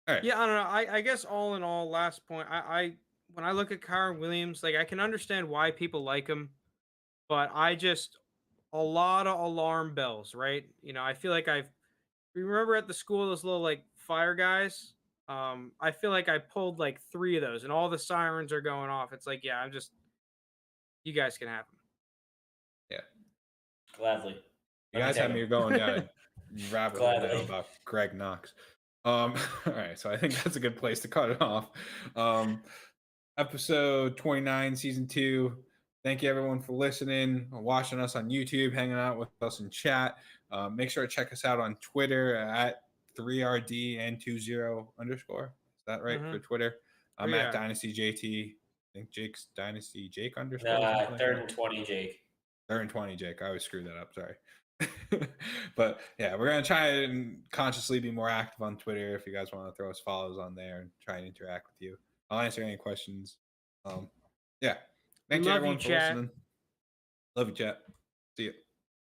All right. Yeah, I don't know. I guess all in all, last point, I when I look at Kyren Williams, like I can understand why people like him, but I just a lot of alarm bells, right? I feel like remember at the school those little fire guys. I feel like I pulled 3 of those, and all the sirens are going off. It's like, yeah, you guys can have them. Yeah, gladly. You guys have me going down rabbit hole about Greg Knox. All right, so I think that's a good place to cut it off. Episode 29, season 2. Thank you everyone for listening, watching us on YouTube, hanging out with us in chat. Make sure to check us out on Twitter at 3RD and 20 _. Is that right for Twitter? I'm at Dynasty JT. I think Jake's Dynasty Jake _. 3rd and 20 Jake. 3rd and 20 Jake. I always screw that up. Sorry. But yeah, we're going to try and consciously be more active on Twitter if you guys want to throw us follows on there and try and interact with you. I'll answer any questions. Yeah. Thank you everyone for listening. Love you, chat. See you.